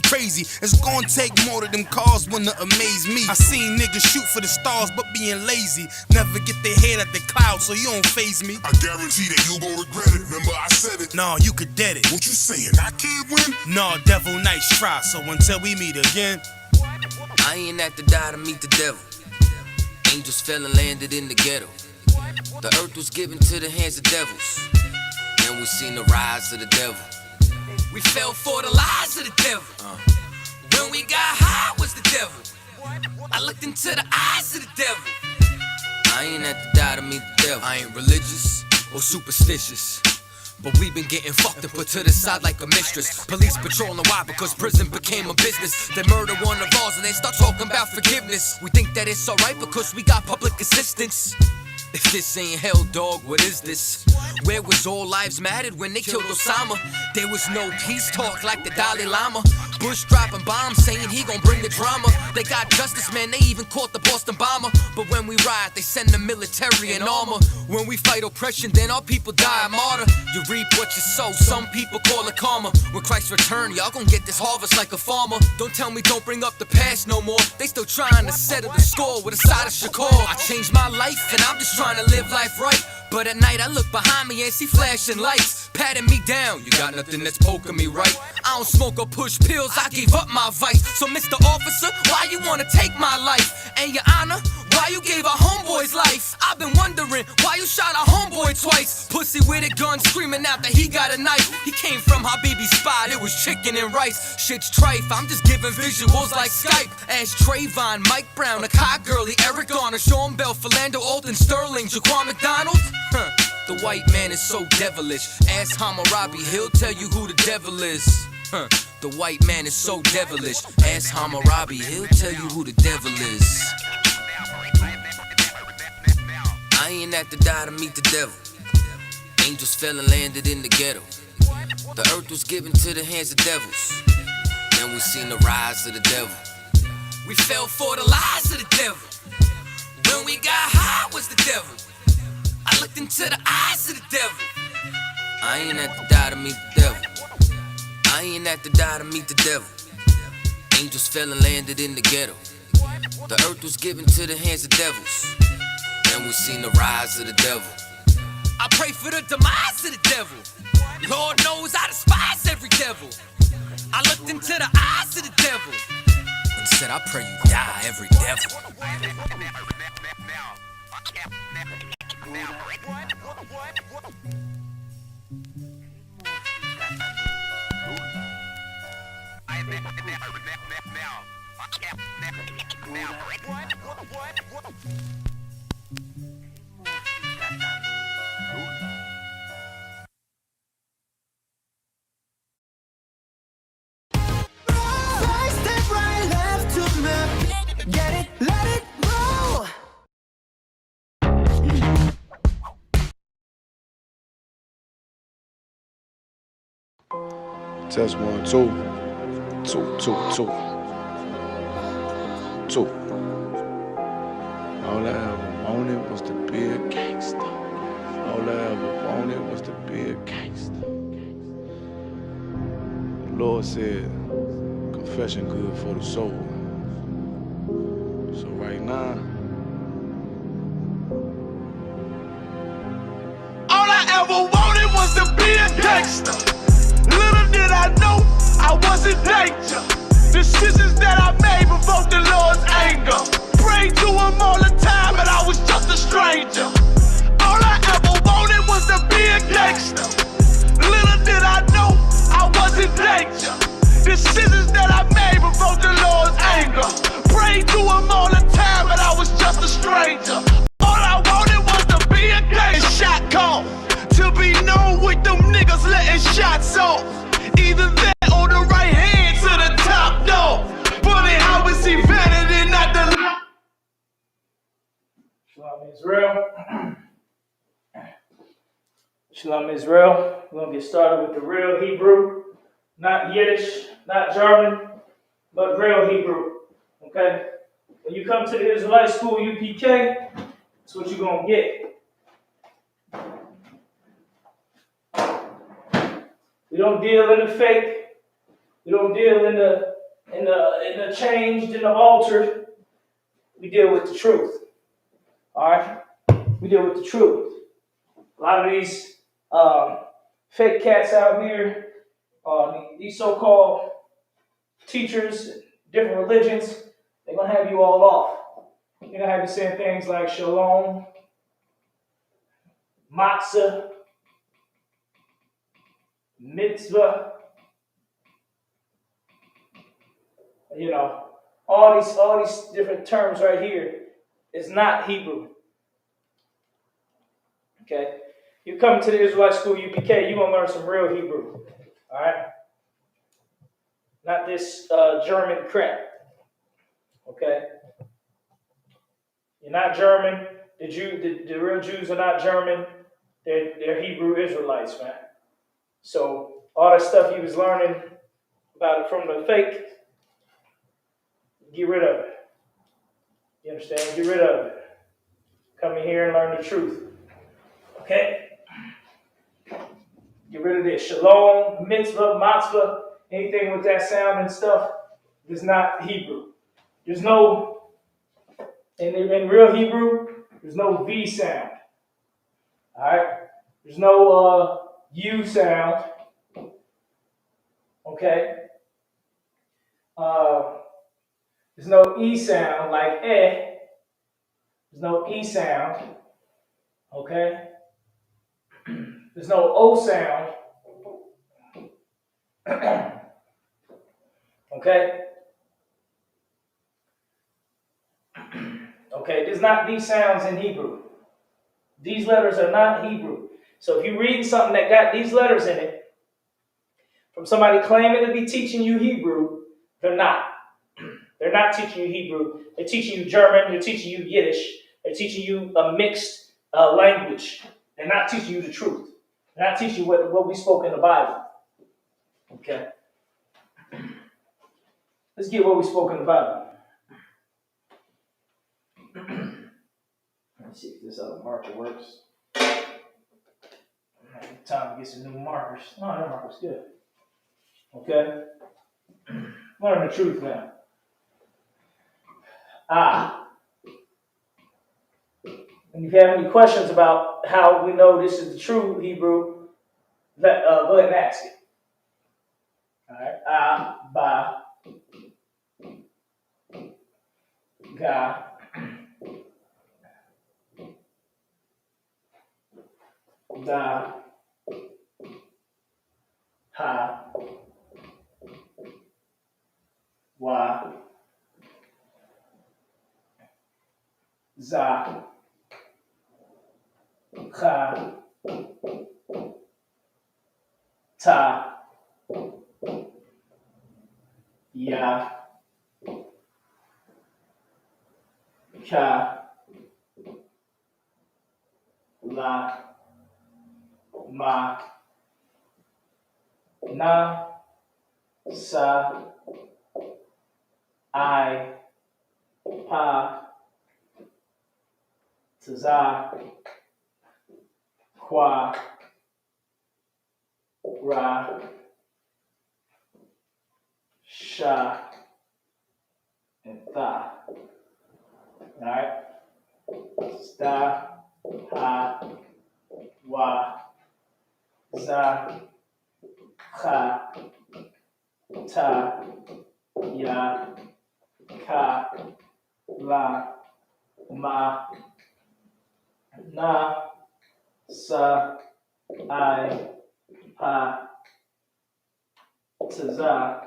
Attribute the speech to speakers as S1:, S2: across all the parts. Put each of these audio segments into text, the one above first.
S1: crazy. It's gonna take more of them cars wanna amaze me. I seen niggas shoot for the stars but being lazy. Never get their head at the clouds, so you don't faze me.
S2: I guarantee that you gon' regret it. Remember I said it.
S1: Nah, you could dead it.
S2: What you saying? I can't win?
S1: Nah, devil, nice try. So until we meet again,
S3: I ain't have to die to meet the devil. Angels fell and landed in the ghetto. The earth was given to the hands of devils. Then we seen the rise of the devil. We fell for the lies of the devil. When we got high was the devil. I looked into the eyes of the devil. I ain't have to die to meet the devil. I ain't religious or superstitious, but we been getting fucked and put to the side like a mistress. Police patrolling why? Because prison became a business. They murder one of ours and they start talking about forgiveness. We think that it's alright because we got public assistance. If this ain't hell, dog, what is this? Where was all lives mattered when they killed Osama? There was no peace talk like the Dalai Lama. Bush dropping bombs saying he gon' bring the drama. They got justice, man, they even caught the Boston bomber. But when we riot, they send the military in armor. When we fight oppression, then our people die a martyr. You reap what you sow, some people call it karma. When Christ return, y'all gon' get this harvest like a farmer. Don't tell me don't bring up the past no more. They still trying to settle the score with a side of Shakur. I changed my life and I'm just trying to live life right. But at night I look behind me and see flashing lights, patting me down. You got nothing that's poking me right. I don't smoke or push pills, I gave up my vice. So Mr. Officer, why you wanna take my life? And your honor, why you gave our homeboy's life? I've been wondering why you shot our homeboy twice. Pussy with a gun screaming out that he got a knife. He came from Habibi's spot, it was chicken and rice. Shit's trife, I'm just giving visuals like Skype. Ask Trayvon, Mike Brown, a Kai Gurley, Eric Garner, Sean Bell, Philando, Alton Sterling, Jaquan McDonald. The white man is so devilish. Ask Hammurabi, he'll tell you who the devil is. The white man is so devilish. Ask Hammurabi, he'll tell you who the devil is. I ain't have to die to meet the devil. Angels fell and landed in the ghetto. The earth was given to the hands of devils. Then we seen the rise of the devil. We fell for the lies of the devil. When we got high was the devil. I looked into the eyes of the devil. I ain't have to die to meet the devil. I ain't have to die to meet the devil. Angels fell and landed in the ghetto. The earth was given to the hands of devils. Then we seen the rise of the devil. I pray for the demise of the devil. Lord knows I despise every devil. I looked into the eyes of the devil and said, I pray you die, every devil.
S4: Step right, left to me. Get it, let it roll.
S5: Test 1, 2. 2, 2, 2. 2. All I ever wanted was to be a gangster. All I ever wanted was to be a gangster. The Lord said, confession good for the soul. So right now,
S6: all I ever wanted was to be a gangster. Little did I know I was in danger. Decisions that I made provoked the Lord's anger. Prayed to him all the time, but I was just a stranger. All I ever wanted was to be a gangster. Little did I know I was in danger. Decisions that I made provoked the Lord's anger. Prayed to him all the time, but I was just a stranger. All I wanted was to be a gangster. Shot call to be known with them niggas letting shots off. Either that or the right hand to the top dog. Funny how it's vanity, not the.
S7: Shalom Israel. Shalom Israel. We're going to get started with the real Hebrew. Not Yiddish, not German, but real Hebrew. Okay? When you come to the Israelite school, UPK, that's what you're going to get. We don't deal in the fake. We don't deal in the in the changed, in the altered, we deal with the truth. All right, we deal with the truth. A lot of these fake cats out here, these so-called teachers, different religions, they're gonna have you all off. They're gonna have you saying things like shalom, matzah, mitzvah, you know, all these different terms right here is not Hebrew. Okay? You come to the Israelite school UPK, you're gonna learn some real Hebrew. Alright? Not this German crap. Okay? You're not German. The real Jews are not German. They're Hebrew Israelites, man. So all that stuff you was learning about it from the fake, get rid of it. You understand? Get rid of it. Come in here and learn the truth. Okay? Get rid of this. Shalom, mitzvah, matzvah, anything with that sound and stuff is not Hebrew. There's no, in real Hebrew, there's no V sound. Alright? There's no U sound. Okay? There's no E sound like eh. There's no E sound. Okay? There's no O sound. Okay? Okay, there's not these sounds in Hebrew. These letters are not Hebrew. So if you read something that got these letters in it, from somebody claiming to be teaching you Hebrew, they're not. They're not teaching you Hebrew. They're teaching you German. They're teaching you Yiddish. They're teaching you a mixed language. They're not teaching you the truth. They're not teaching you what we spoke in the Bible. Okay? Let's get what we spoke in the Bible. Let's see if this other marker works. Time to get some new markers. Oh, that marker's good. Okay? Learn the truth now. And if you have any questions about how we know this is the true Hebrew, go ahead and ask it. All right. Ba, ga, da, ha, wa, za, cha, ta, ya, ka, la, ma, na, sa, I, pa, za, qua, ra, sha, and tha. All right? Sta, ha, wa, za, cha, ta, ya, ka, la, ma, na, sa, I, pa, za,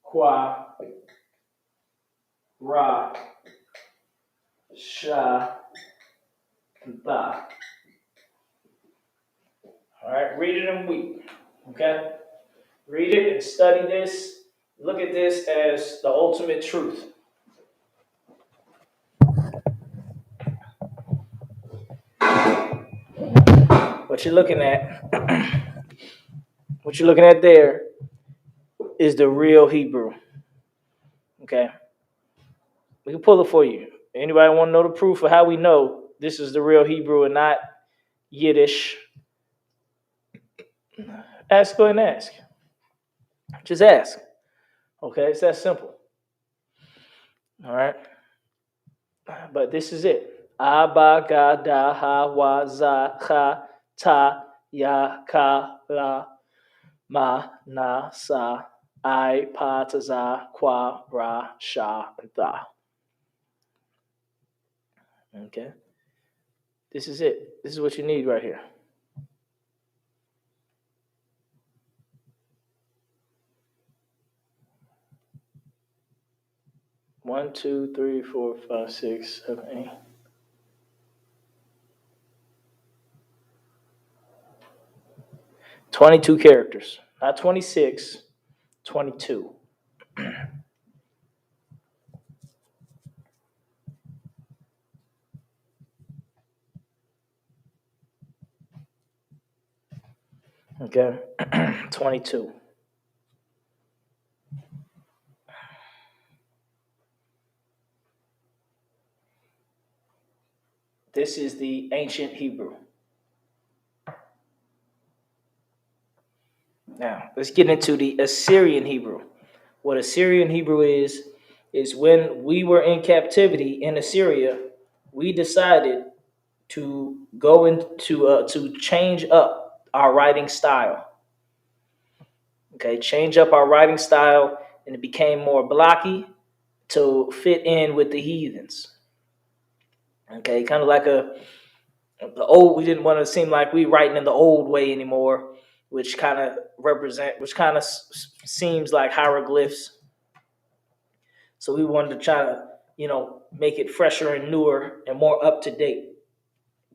S7: qua, ra, sha, and tha. All right, read it and weep. Okay? Read it and study this. Look at this as the ultimate truth. What you're looking at, there is the real Hebrew. Okay? We can pull it for you. Anybody want to know the proof of how we know this is the real Hebrew and not Yiddish? Go ahead and ask. Just ask. Okay, it's that simple. All right, but this is it. Aba ga da ha wa za cha ta ya ka la ma na sa I pa ta za qua ra sha tha. Okay, this is it. This is what you need right here. One, two, three, four, five, six, seven, eight. 22 characters. Not 26, 22. Okay, 22. This is the ancient Hebrew. Now, let's get into the Assyrian Hebrew. What Assyrian Hebrew is when we were in captivity in Assyria, we decided to go into to change up our writing style. Okay, change up our writing style, and it became more blocky to fit in with the heathens. Okay, kind of like the old. We didn't want to seem like we writing in the old way anymore, which kind of seems like hieroglyphs. So we wanted to try to make it fresher and newer and more up to date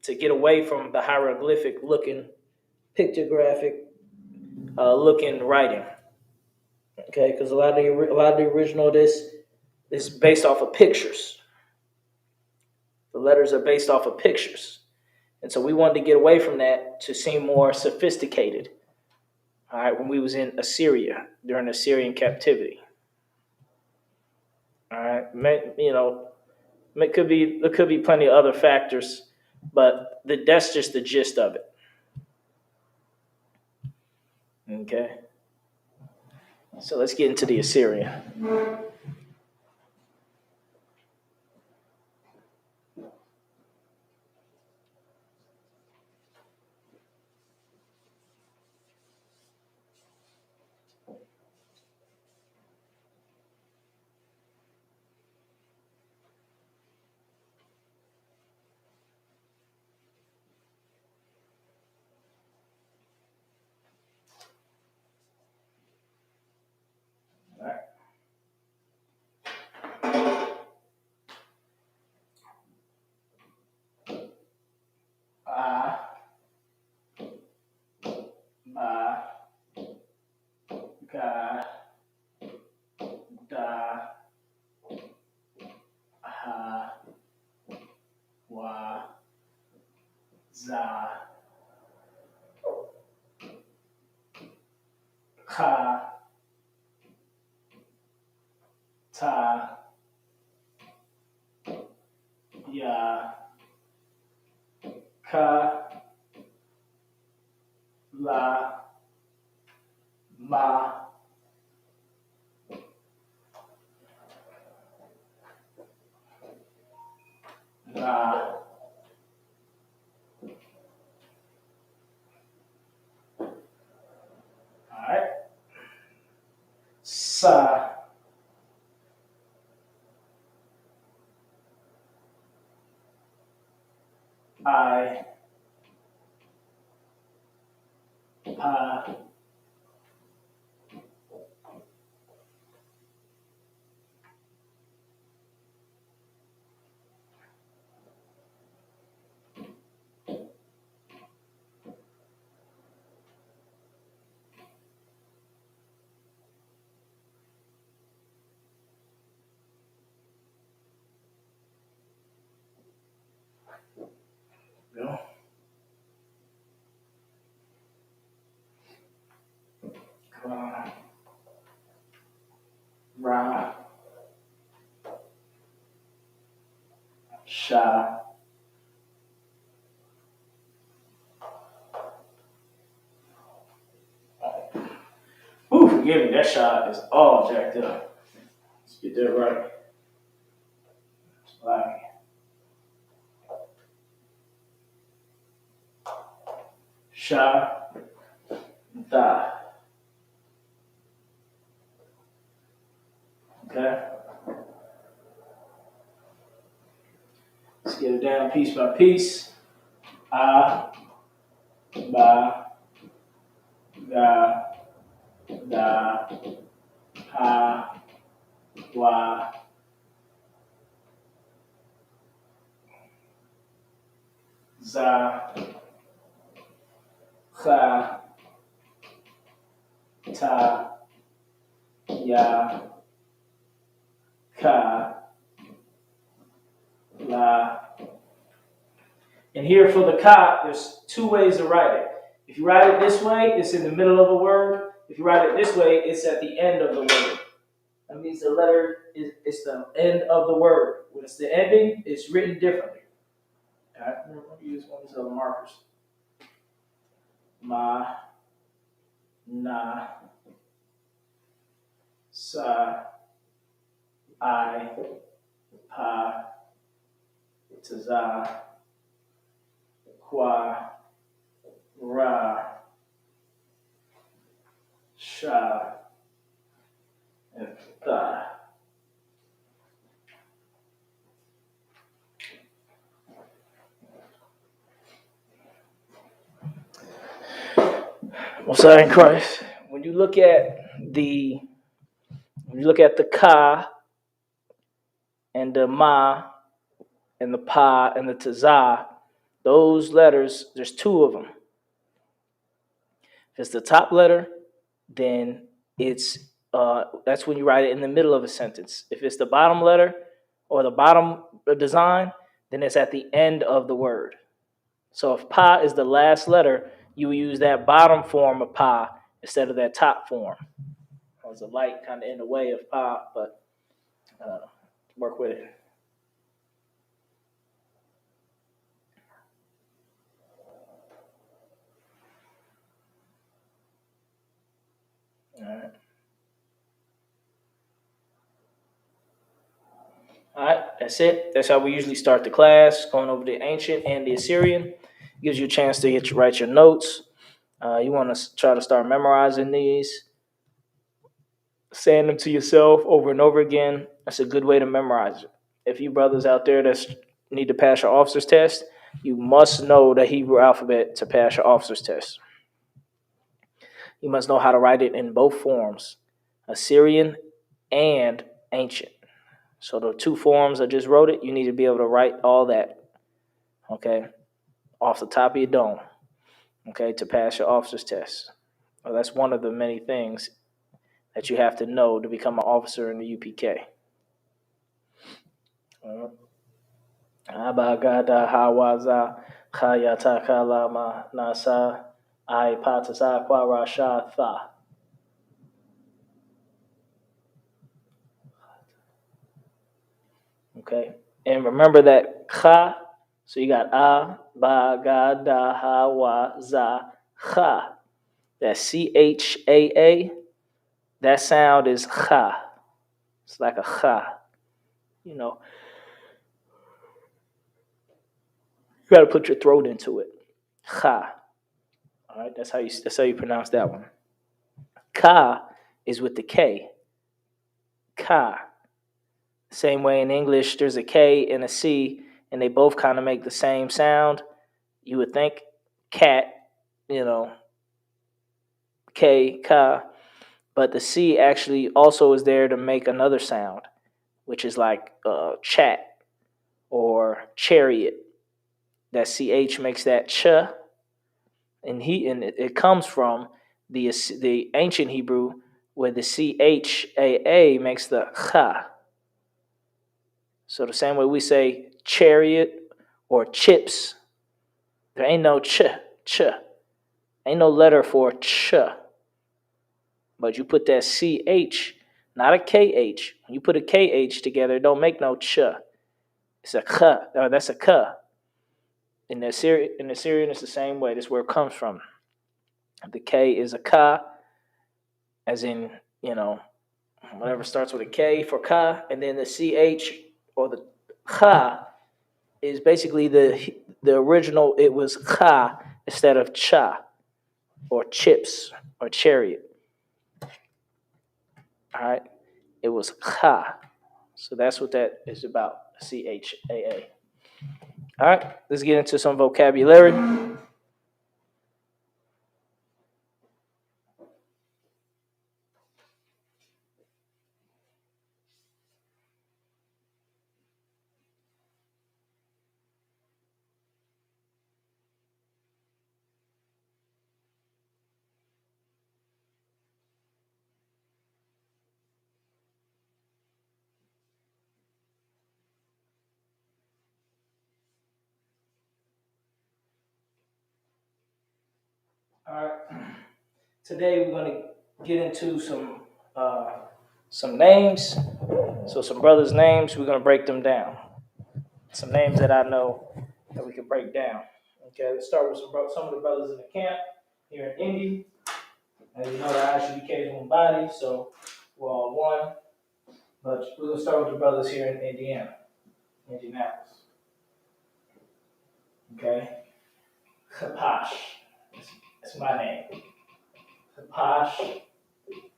S7: to get away from the hieroglyphic looking, pictographic looking writing. Okay, because a lot of the original of this is based off of pictures. The letters are based off of pictures. And so we wanted to get away from that to seem more sophisticated. All right, when we was in Assyria during Assyrian captivity. All right, it could be plenty of other factors, but that's just the gist of it. Okay, so let's get into the Assyrian. All right. Ba, ga, da, ha, wa, za, ka, ta, ya, ka, la, ma, na. All right. Sa, I, pa, go. Ka, ra, sha. Ooh, forgive me, that shot is all jacked up. Let's get that right. Like, sha, da. Okay? Let's get it down piece by piece. A, ba, ga, da, ha, wa, za, cha, ta, ya, ka, la. And here for the ka, there's two ways to write it. If you write it this way, it's in the middle of a word. If you write it this way, it's at the end of the word. That means the letter is the end of the word. When it's the ending, it's written differently. Okay? Let me use one of these other markers. Ma, na, sa, I, pa, za, qua, ra, sha, and tha. Messiah in Christ. When you look at the ka and the ma and the pa and the taza, those letters, there's two of them. If it's the top letter, then it's that's when you write it in the middle of a sentence. If it's the bottom letter or the bottom design, then it's at the end of the word. So if pa is the last letter, you will use that bottom form of pa instead of that top form. There's a light kind of in the way of pa, but work with it. All right, that's it. That's how we usually start the class, going over the ancient and the Assyrian. Gives you a chance to write your notes. You want to try to start memorizing these, saying them to yourself over and over again. That's a good way to memorize it. If you brothers out there that need to pass your officer's test, you must know the Hebrew alphabet to pass your officer's test. You must know how to write it in both forms, Assyrian and ancient. So the two forms I just wrote it, you need to be able to write all that, okay, off the top of your dome, okay, to pass your officer's test. Well, that's one of the many things that you have to know to become an officer in the UPK. Abagada hawaza khayata kalama nasa ai patasa kwarasha tha. Okay, and remember that kha. So you got a, ba, ga, da, ha, wa, za, kha. That CHAA, that sound is kha. It's like a kha. You know, you got to put your throat into it. Kha. All right, that's how you pronounce that one. Ka is with the K. Ka. Same way in English, there's a K and a C, and they both kind of make the same sound. You would think cat, K, ka, but the C actually also is there to make another sound, which is like chat or chariot. That CH makes that ch, and it comes from the ancient Hebrew where the CHAA makes the cha. So the same way we say chariot or chips, there ain't no ch. Ain't no letter for ch. But you put that CH, not a KH. When you put a KH together, it don't make no ch. It's a k. Or that's a k. In the Assyrian, it's the same way. This is where it comes from. The K is a ka. as in, whatever starts with a K for ka, and then the CH or the cha is basically the original. It was cha instead of cha or chips or chariot. All right, it was cha. So that's what that is about. CHAA. All right, let's get into some vocabulary. All right. Today we're going to get into some names. So some brothers' names, we're going to break them down. Some names that I know that we can break down. Okay, let's start with some of the brothers in the camp here in Indy. As you know, the ISUPK is one body, so we're all one. But we're going to start with the brothers here in Indianapolis. Okay, Kapash. That's my name. Kapash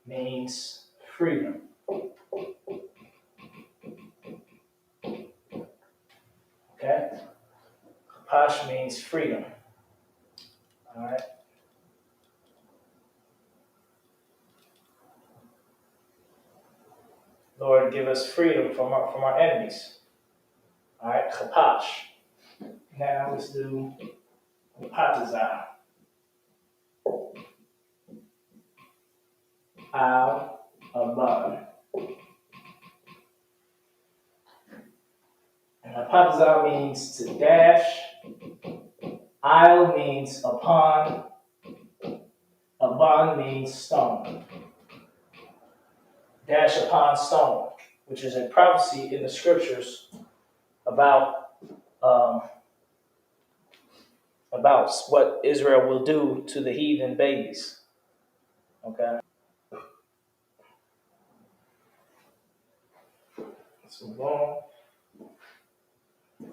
S7: means freedom. Okay? Kapash means freedom. All right? Lord, give us freedom from our enemies. All right? Kapash. Now let's do Patazah. Al Abad. And Patazah means to dash. Al means upon. Aban means stone. Dash upon stone, which is a prophecy in the scriptures about what Israel will do to the heathen babies. Okay. Let's move on.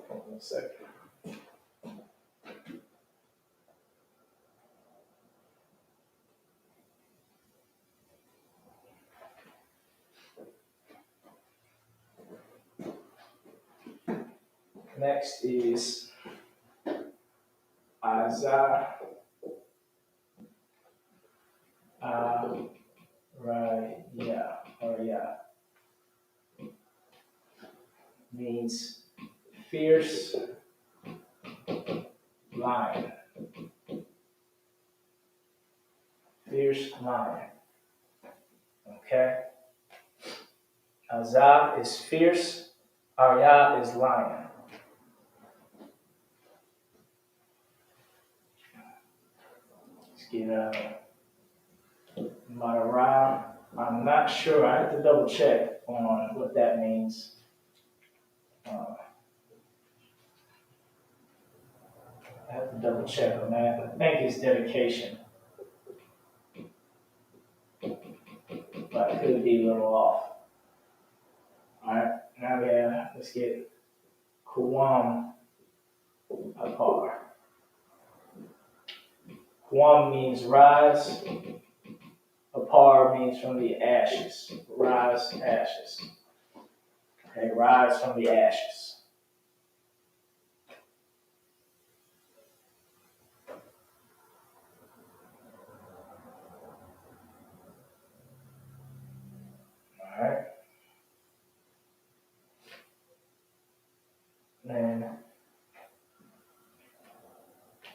S7: Hold on a second. Next is Azariah means fierce lion. Fierce lion. Okay? Azah is fierce. Arya is lion. Let's get Marara. I'm not sure. I have to double check on what that means. I have to double check on that. I think it's dedication, but I could be a little off. All right, now let's get Kuwam Apar. Kuwam means rise. Apar means from the ashes. Rise, ashes. Okay, rise from the ashes. All right. Then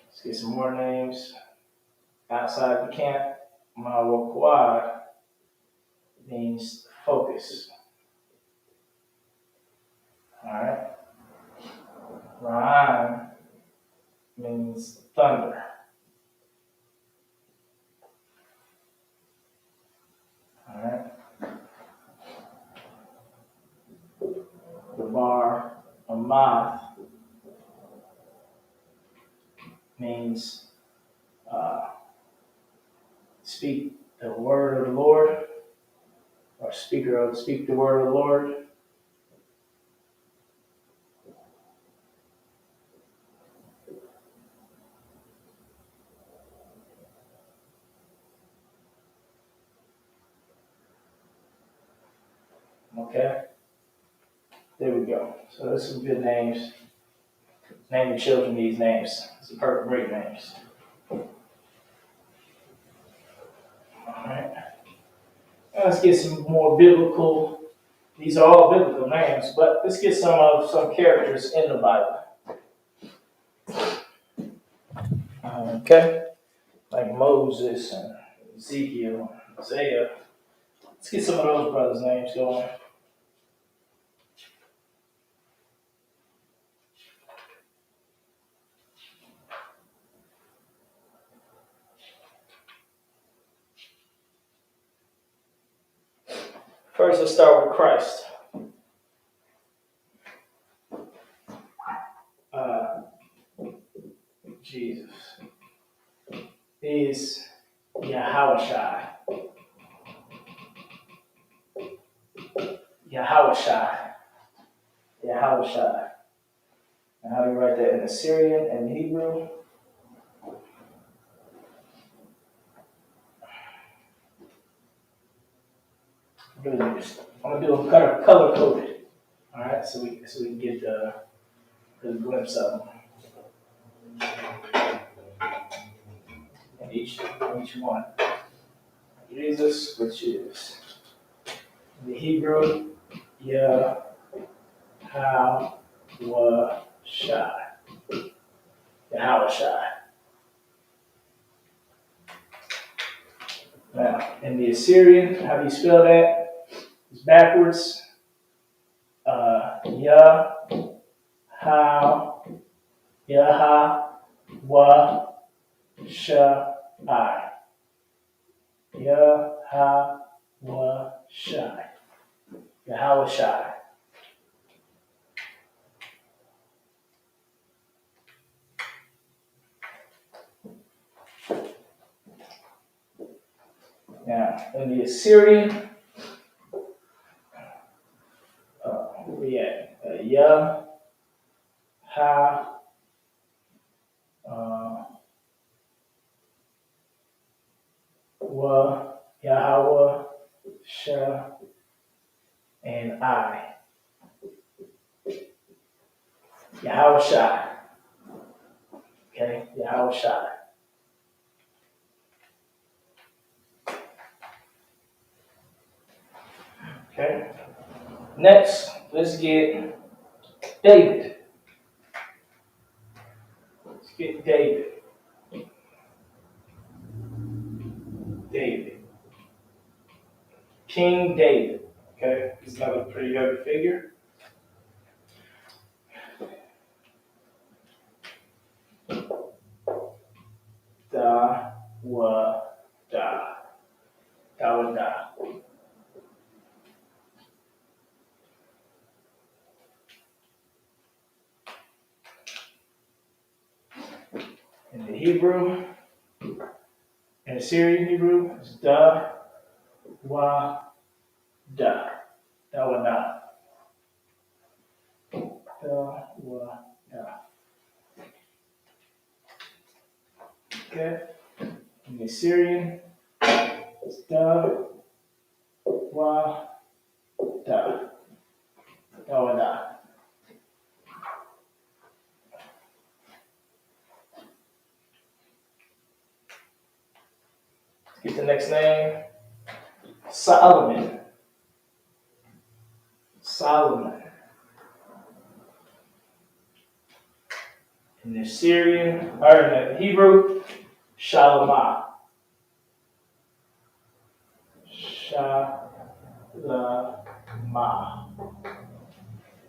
S7: let's get some more names. Outside the camp, Mawakwad means focus. All right. Ra'an means thunder. All right. Dabar Amath means speak the word of the Lord, or speak the word of the Lord. Okay, there we go. So there's some good names. Name your children these names. Some great names. All right. Now let's get some more biblical. These are all biblical names, but let's get some characters in the Bible. Okay, like Moses and Ezekiel, Isaiah. Let's get some of those brothers' names going. First, let's start with Christ. Jesus is Yahushua. Yahushua. Yahushua. And how do you write that in Assyrian and Hebrew? I'm gonna do a color coded. All right, so we can get a glimpse of them. And each one. Jesus, which is the Hebrew Yahushua. Yahushua. Now, in the Assyrian, how do you spell that? It's backwards. Yahushai. Yahushai. Now, in the Assyrian, where we at? Yahweh, Yahweh, Shah, and I. Yahushai. Okay, Yahushai. Okay. Next, let's get David. Let's get David. David. King David. Okay, he's another pretty heavy figure. Da. In the Hebrew, in the Syrian Hebrew, it's da. Da. Okay. In the Syrian, it's da. Da. Get the next name. Solomon. In the Syrian, or in the Hebrew, Shalamah.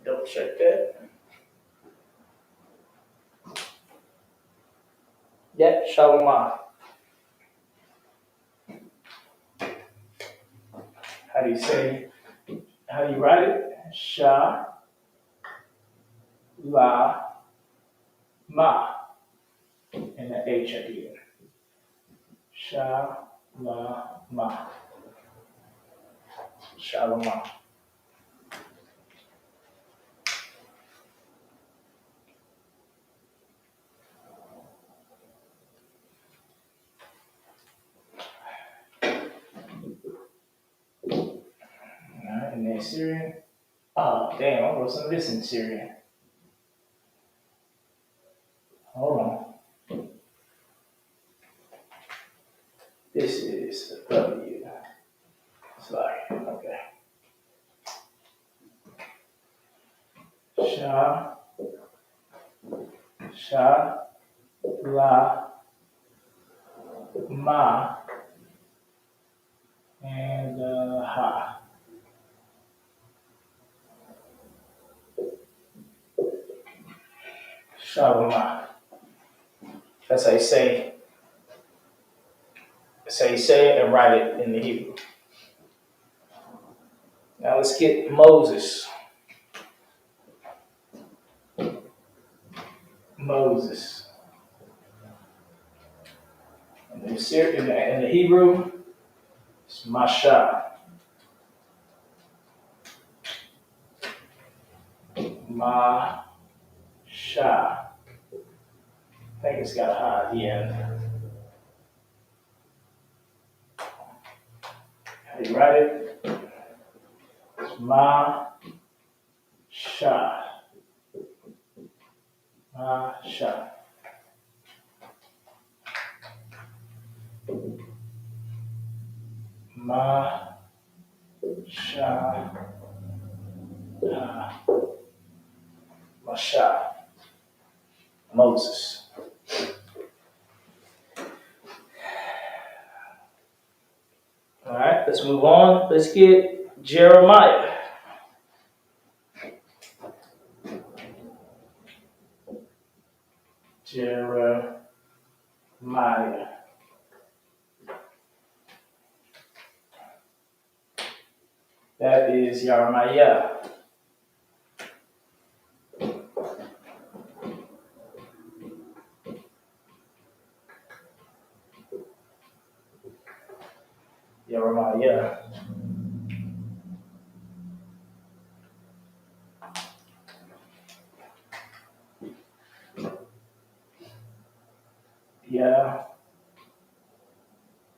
S7: Double check that. Yep, Shalamah. How do you write it? Ma. And the H at the end. Ma. Shalom. Alright, and then Syrian. Oh, damn, I wrote some of this in Syrian. Hold on. This is the W. Sorry, okay. Sha, la, ma, and ha. Shalom. That's how you say. That's how you say it and write it in the Hebrew. Now let's get Moses. Moses. In the Hebrew, it's Masha. Masha. I think it's got a ha at the end. How do you write it? It's Masha. Masha. Masha. Moses. All right, let's move on. Let's get Jeremiah. Jeremiah. That is Jeremiah. Jeremiah. Yeah.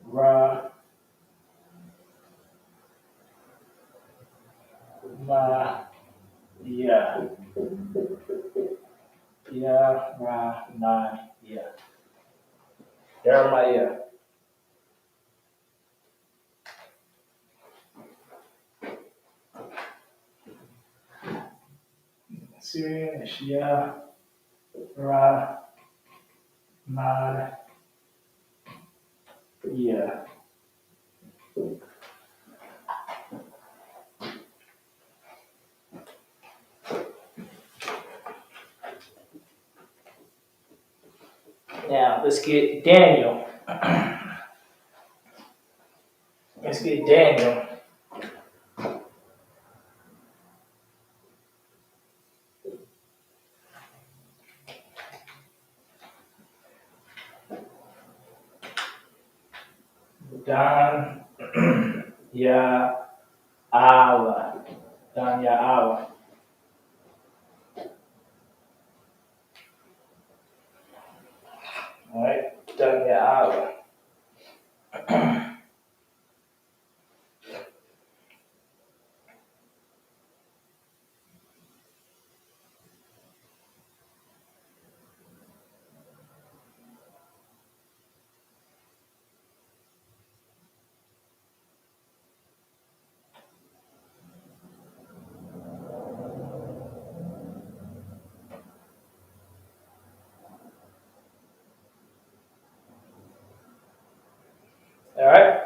S7: Ra. Ma. Yeah. Yeah. Ra. Ma. Yeah. Jeremiah. Syrian is yeah. Ra. Ma. Yeah. Now let's get Daniel. Let's get Daniel. Dan Ya Allah. Dan Ya Allah. All right. Dan Ya Allah. All right.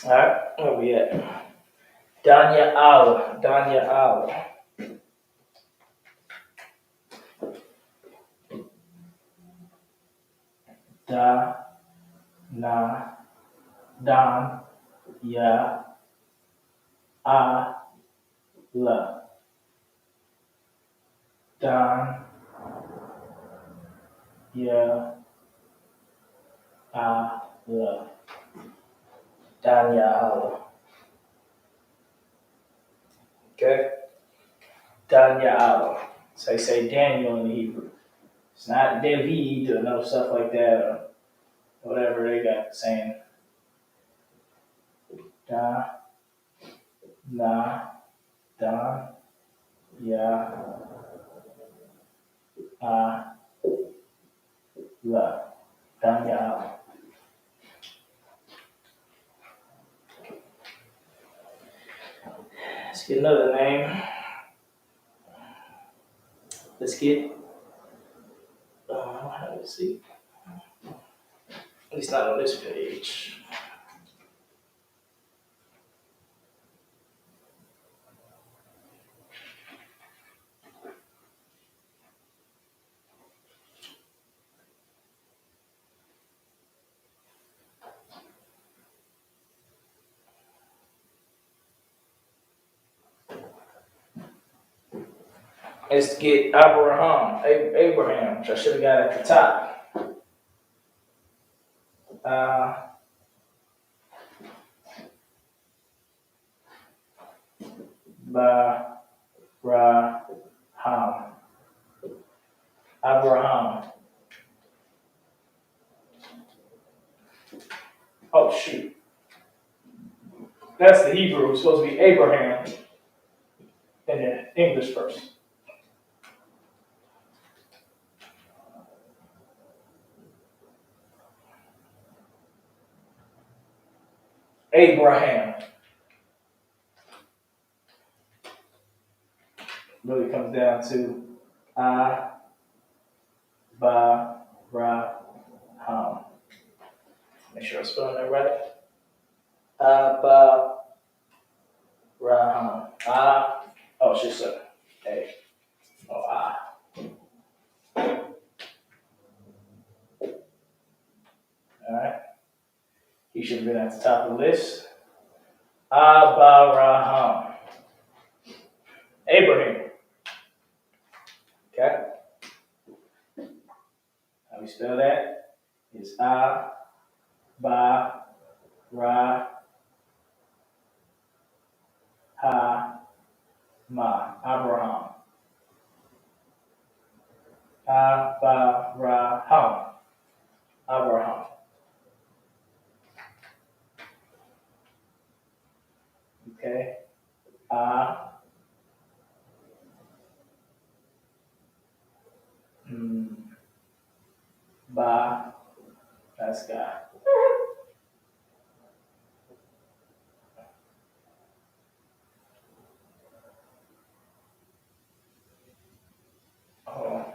S7: All right. Where we at? Danya Allah. Danya Allah. Da, na, dan, ya, a, la. Dan, ya, a, la. Dan, ya, a, la. Okay? Dan, ya, a, la. So you say Daniel in the Hebrew. It's not David or no stuff like that or whatever they got saying. Da, na, dan, ya, a, la. Dan, ya, a, la. Let's get another name. Let's get, let's see. At least not on this page. Let's get Abraham, which I should have got at the top. Abraham. Oh shoot. That's the Hebrew. It's supposed to be Abraham in the English first. Abraham. Really comes down to Abraham. Make sure I'm spelling that right. Abraham. Oh, it's just a A. Oh, I. All right. He should have been at the top of the list. Abraham. Abraham. Okay. How we spell that? It's Abraham. Abraham. Okay. That's God. Oh.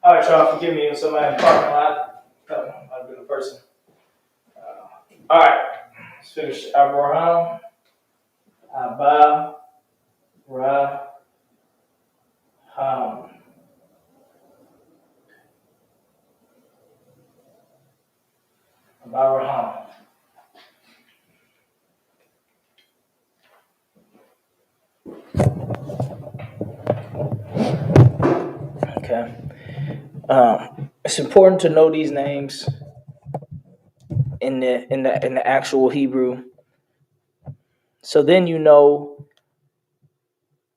S7: All right, y'all, forgive me if somebody in the parking lot. Might be the person. All right, let's finish Abraham. Abraham. Abraham. Okay. It's important to know these names in the actual Hebrew. So then you know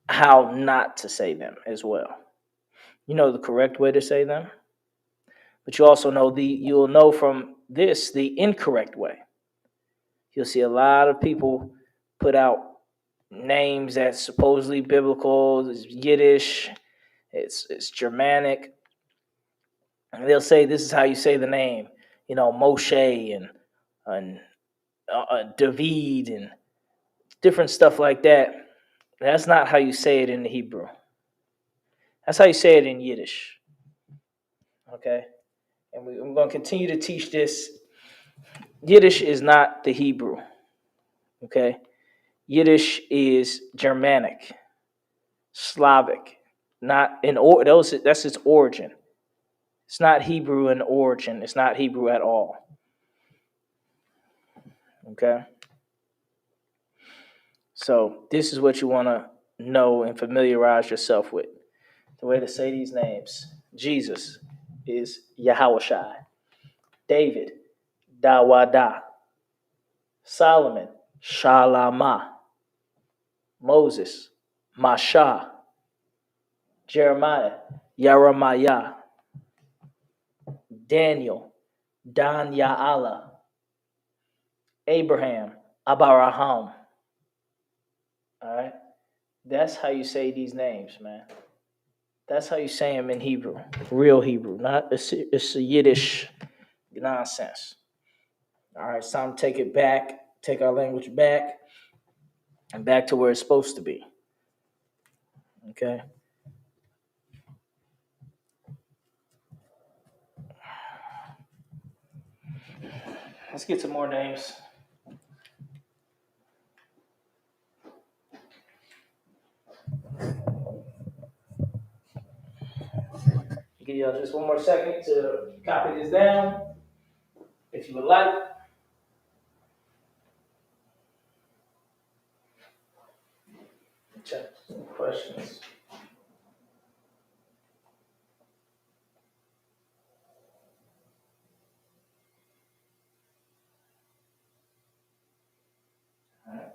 S7: how not to say them as well. You know the correct way to say them, but you also know you'll know from this the incorrect way. You'll see a lot of people put out names that's supposedly biblical, it's Yiddish, it's Germanic, and they'll say this is how you say the name. You know, Moshe and David and different stuff like that. That's not how you say it in the Hebrew. That's how you say it in Yiddish. Okay? And I'm going to continue to teach this. Yiddish is not the Hebrew. Okay? Yiddish is Germanic, Slavic, not in that's its origin. It's not Hebrew in origin. It's not Hebrew at all. Okay? So this is what you want to know and familiarize yourself with. The way to say these names. Jesus is Yahushai. David, Dawada. Solomon, Shalama. Moses, Masha. Jeremiah, Jeremiah. Daniel, Dan Ya'ala. Abraham, Abraham. All right? That's how you say these names, man. That's how you say them in Hebrew, real Hebrew, not it's a Yiddish nonsense. All right, it's time to take it back, take our language back, and back to where it's supposed to be. Okay? Let's get some more names. Give y'all just one more second to copy this down, if you would like. Check some questions. All right.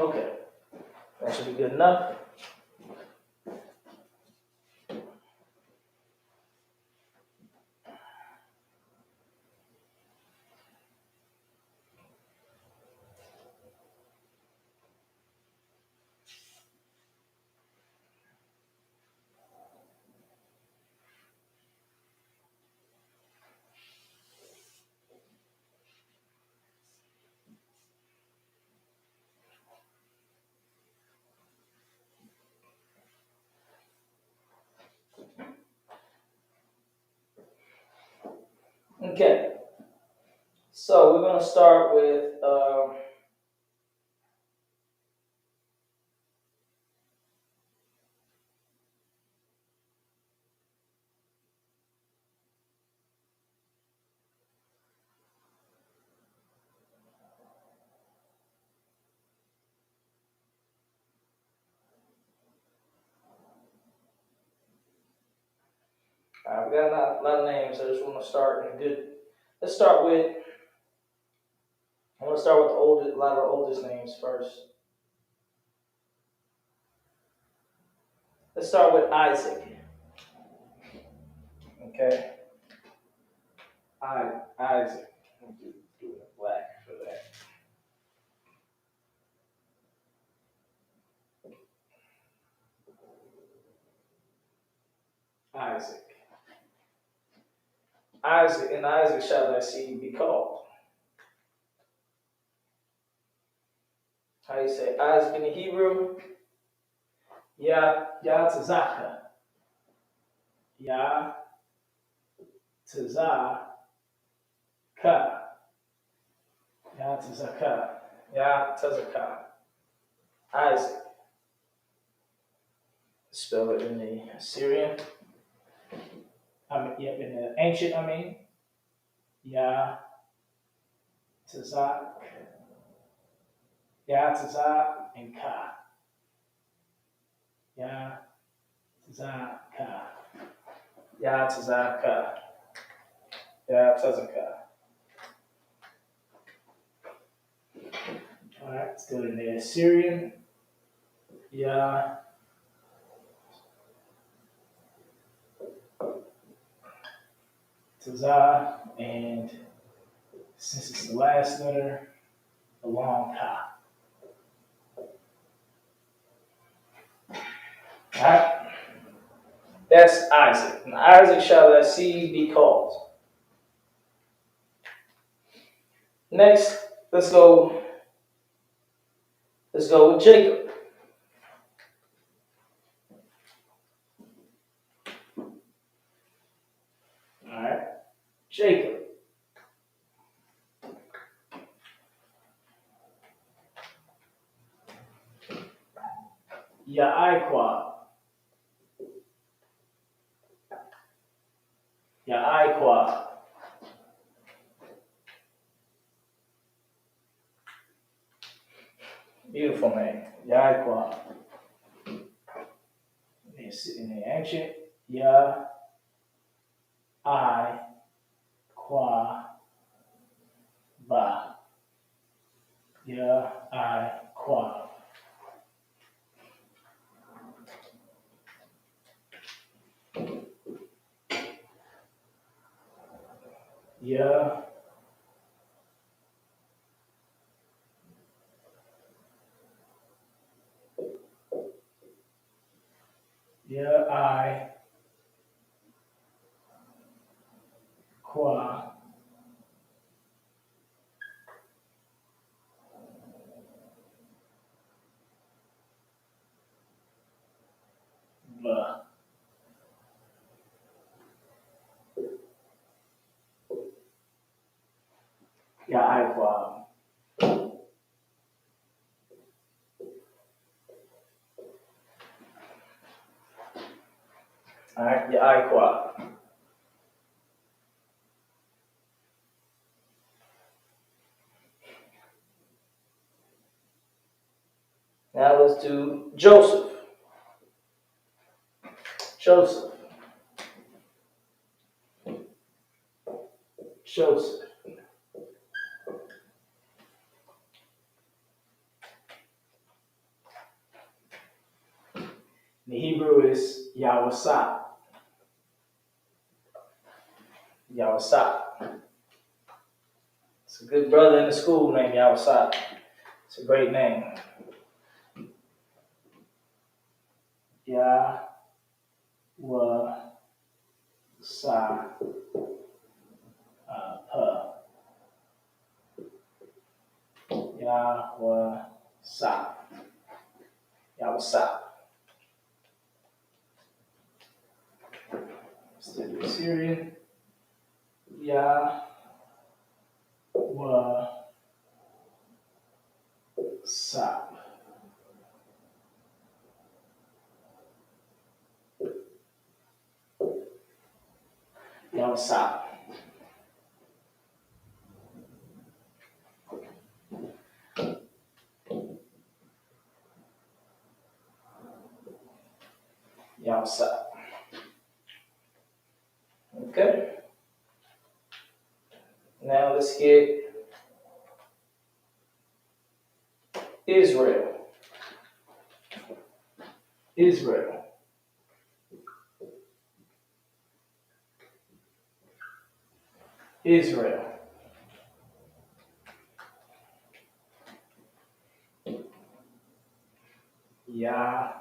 S7: Okay, that should be good enough. Okay, so we're going to start with we got a lot of names. I just want to start in good. Let's start with. I want to start with a lot of the oldest names first. Let's start with Isaac. Okay. Isaac. Do it black for that. Isaac. Isaac, and Isaac shall thy seed be called. How you say Isaac in the Hebrew? Yatzaka. Yatzaka. Yatzaka. Yatzaka. Isaac. Spell it in the Assyrian. In the ancient, Yatzak. Yatzak and Ka. Yatzaka. Yatzaka. Yatzaka. All right, still in there. Syrian, Ya, Tazah, and since it's the last letter, a long Ta. All right, that's Isaac. And Isaac shall thy seed be called. Next, let's go with Jacob. All right, Jacob. Yaiqua. Yaiqua. Beautiful name. Yaiqua. It's in the ancient. Ya, I, Qua, Ba. Ya, I, Qua. Ya, Ya, I, Qua, Ba. Ya, I, Qua. All right, Ya, I, Qua. Now let's do Joseph. Joseph. Joseph. The Hebrew is Yawasat. Yawasat. It's a good brother in the school named Yawasat. It's a great name. Yawasat. Yawasat. Yawasat. Still do Syrian. Yawasat. Yawasat. Yawasat. Okay. Now let's get Israel. Israel. Israel. Ya.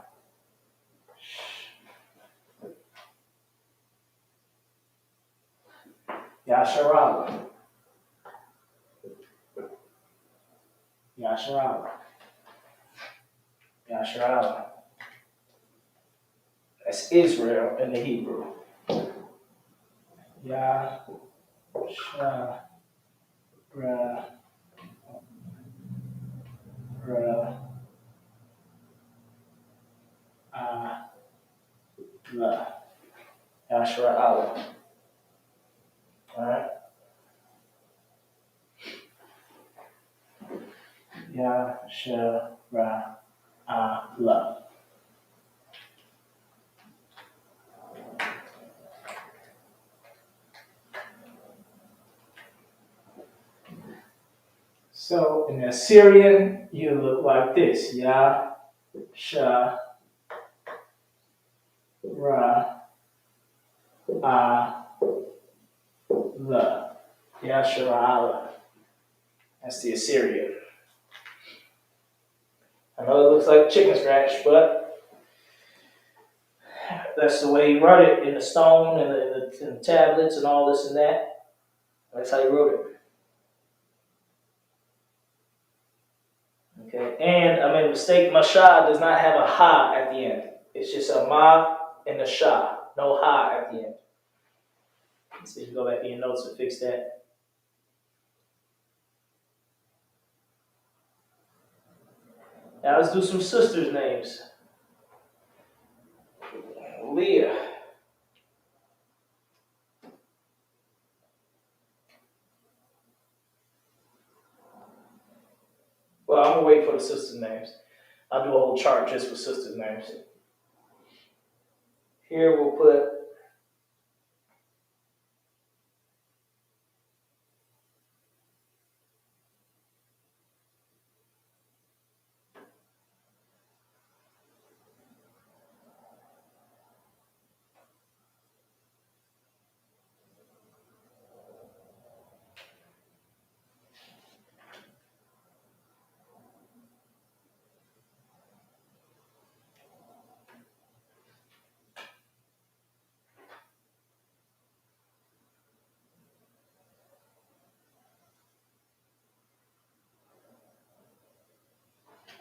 S7: Yasharala. Yasharala. Yasharala. That's Israel in the Hebrew. Yasharala. Yasharala. All right. Yasharala. So in Assyrian, you look like this. Ya, Sha, Ra, A, La. Yasharala. That's the Assyrian. I know it looks like chicken scratch, but that's the way he wrote it in the stone and the tablets and all this and that. That's how he wrote it. Okay, and I made a mistake. Mashah does not have a ha at the end. It's just a ma and a sha. No ha at the end. So you go back in your notes and fix that. Now let's do some sisters' names. Leah. Well, I'm gonna wait for the sisters' names. I'll do a whole chart just for sisters' names. Here we'll put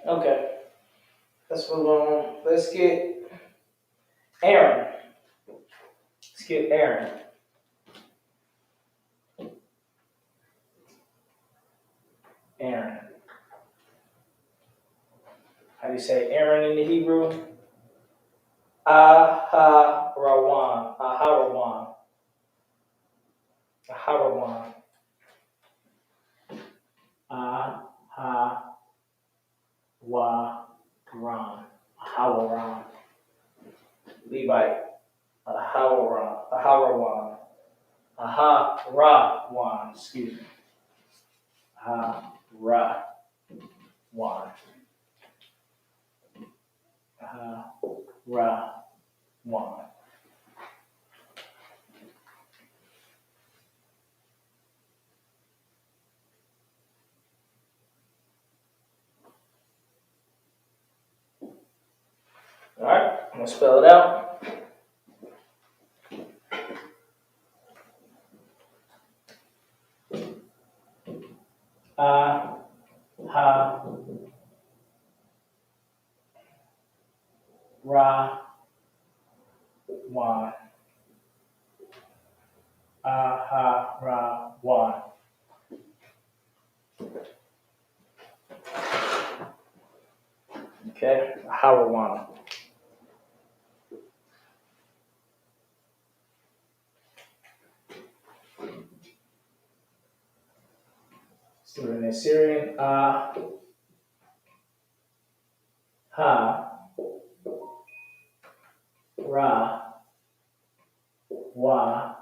S7: okay. Let's move on. Let's get Aaron. Let's get Aaron. Aaron. How do you say Aaron in the Hebrew? Aharawan. Aharawan. Aharawan. Ahawaran. Ahawaran. Levite. Ahawaran. Aharawan. Aharawan. Excuse me. Aharawan. Aharawan. All right, I'm gonna spell it out. Aharawan. Aharawan. Okay, Aharawan. So in the Assyrian, ha, ra, wa,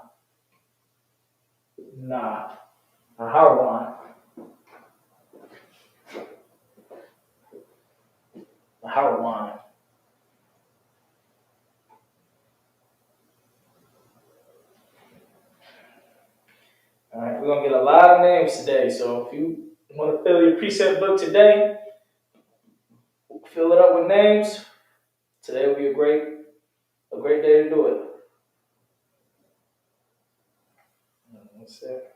S7: na. Aharawan. Aharawan. All right, we're gonna get a lot of names today. So if you want to fill your precept book today, fill it up with names. Today will be a great day to do it. That's it.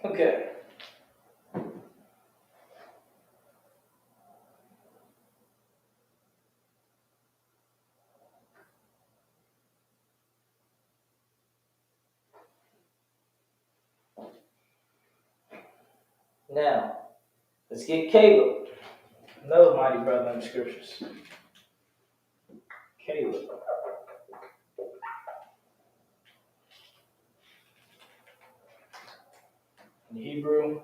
S7: Okay. Now, let's get Caleb, another mighty brother in the scriptures. Caleb. In Hebrew,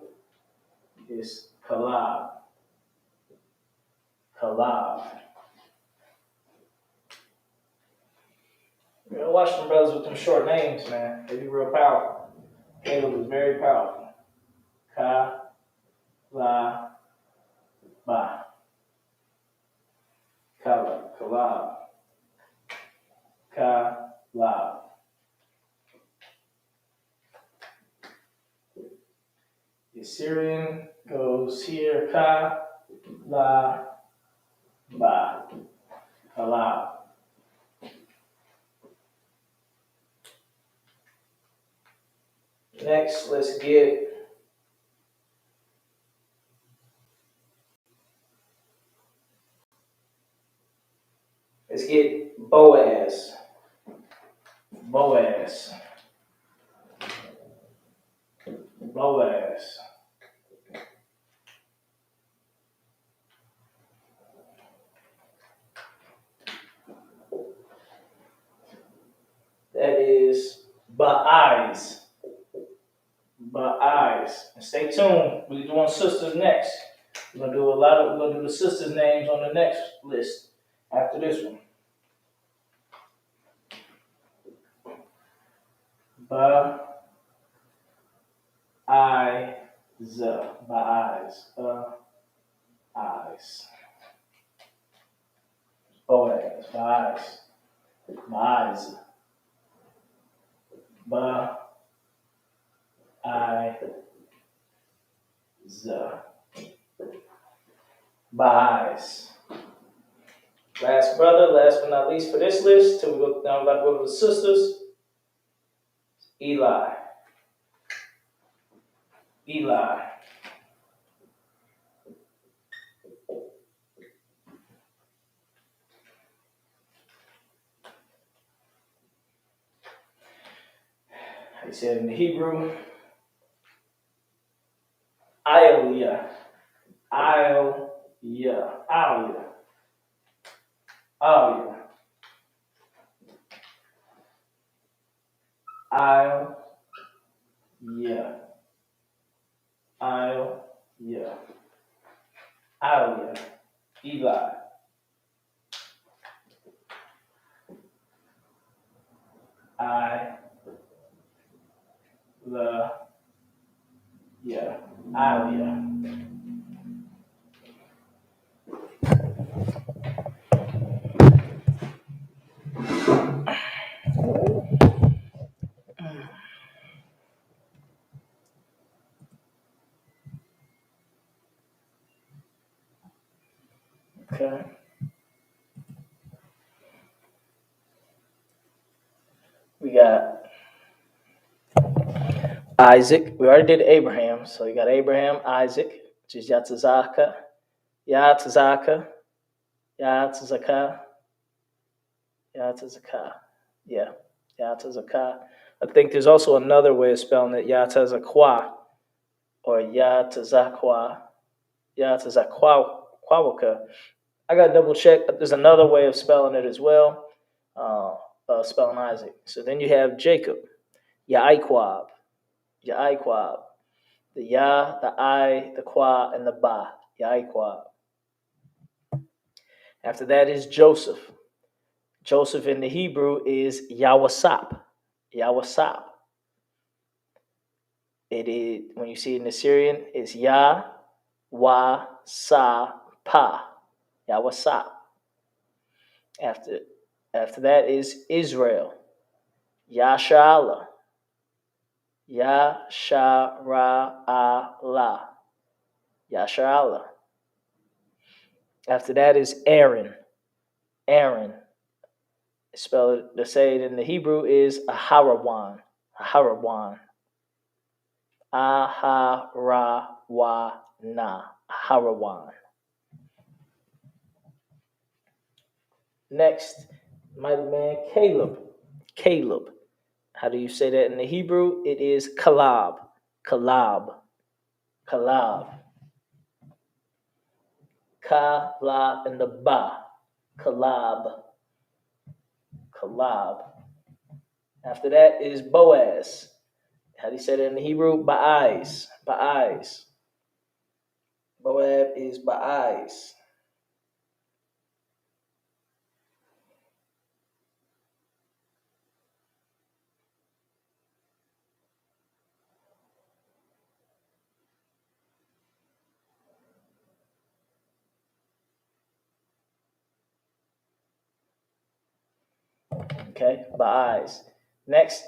S7: is Kalab. Kalab. You know, watch them brothers with them short names, man. They be real powerful. Caleb was very powerful. Ka-la-ba. Kalab. Kalab. Kalab. The Assyrian goes here. Ka-la-ba. Kalab. Next, let's get Boaz. Boaz. Boaz. That is Baaz. Baaz. And stay tuned. We're doing sisters next. We're gonna do the sisters' names on the next list after this one. Baaz. Baaz. Baaz. Boaz. Baaz. Baaz. Baaz. Baaz. Last brother, last but not least for this list, till we go down back over the sisters. Eli. Eli. He said in the Hebrew, Ayaliyah. Ayaliyah. Ayaliyah. Ayaliyah. Ayaliyah. Ayaliyah. Ayaliyah. Eli. Ayaliyah. Okay. We got Isaac. We already did Abraham. So you got Abraham, Isaac, which is Yatzazaka. Yatzazaka. Yatzazaka. Yatzazaka. Yeah. Yatzazaka. I think there's also another way of spelling it, Yatzazakwa or Yatzazakwa. Yatzazakwa. I got to double check. There's another way of spelling it as well, spelling Isaac. So then you have Jacob, Ya'iquab. Ya'iquab. The Ya, the I, the Qua, and the Ba. Ya'iquab. After that is Joseph. Joseph in the Hebrew is Yawasap. Yawasap. It is, when you see it in the Syrian, it's Ya, Wa, Sa, Pa. Yawasap. After that is Israel. Yashala. Yashara'ala. Yashara'ala. After that is Aaron. Aaron. Spelled, to say it in the Hebrew is Aharawan. Aharawan. Aharawana. Aharawan. Next, mighty man Caleb. Caleb. How do you say that in the Hebrew? It is Kalab. Kalab. Kalab. Ka-la and the ba. Kalab. Kalab. After that is Boaz. How do you say that in the Hebrew? Baaz. Ba'ais. Moab is Ba'ais. Okay, Ba'ais. Next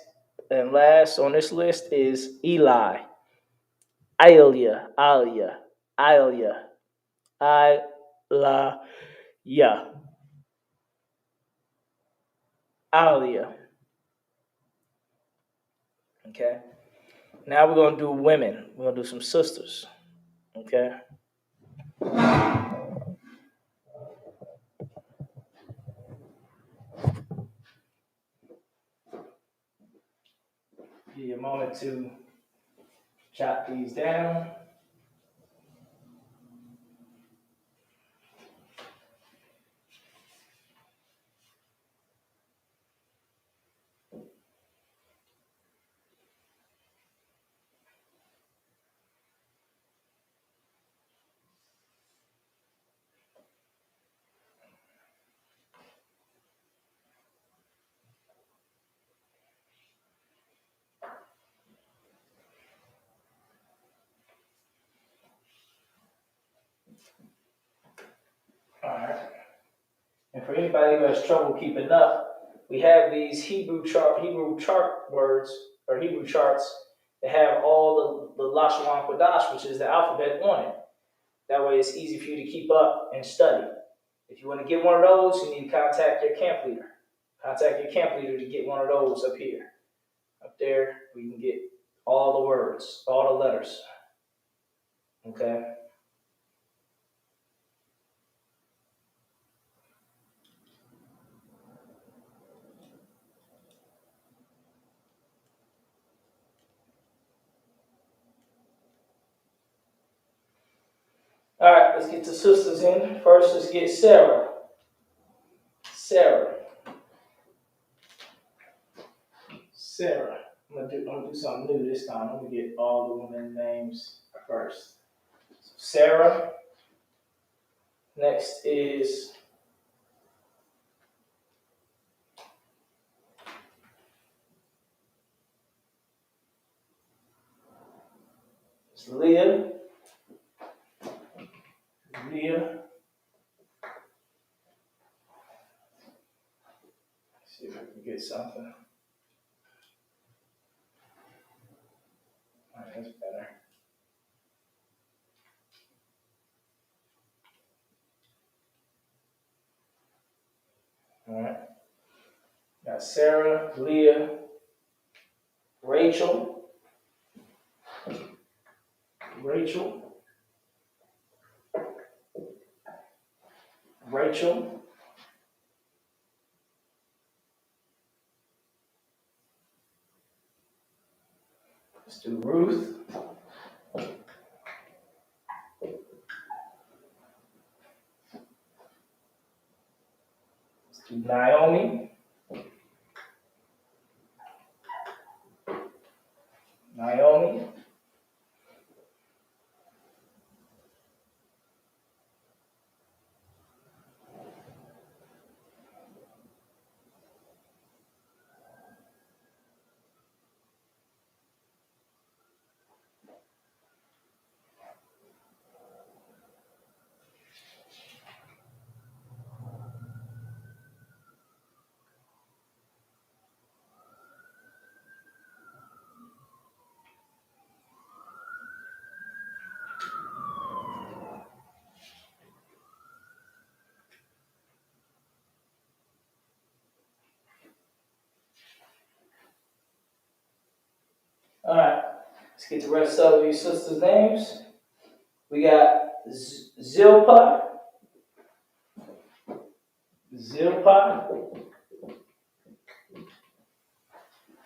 S7: and last on this list is Eli. Alia, Alia, Alia, Alia, Alia. Okay. Now we're gonna do women. We're gonna do some sisters. Okay. Give you a moment to jot these down. All right. And for anybody who has trouble keeping up, we have these Hebrew chart words or Hebrew charts that have all the Lashon Kodash, which is the alphabet on it. That way, it's easy for you to keep up and study. If you want to get one of those, you need to contact your camp leader. Contact your camp leader to get one of those up here. Up there, we can get all the words, all the letters. Okay? All right, let's get the sisters in. First, let's get Sarah. Sarah. Sarah. I'm gonna do something new this time. I'm gonna get all the women's names first. So Sarah. Next is Leah. Leah. Let's see if I can get something. All right, that's better. All right. Got Sarah, Leah, Rachel, Rachel, Rachel. Let's do Ruth. Let's do Naomi. Naomi. All right. Let's get the rest of these sisters' names. We got Zilpah, Zilpah,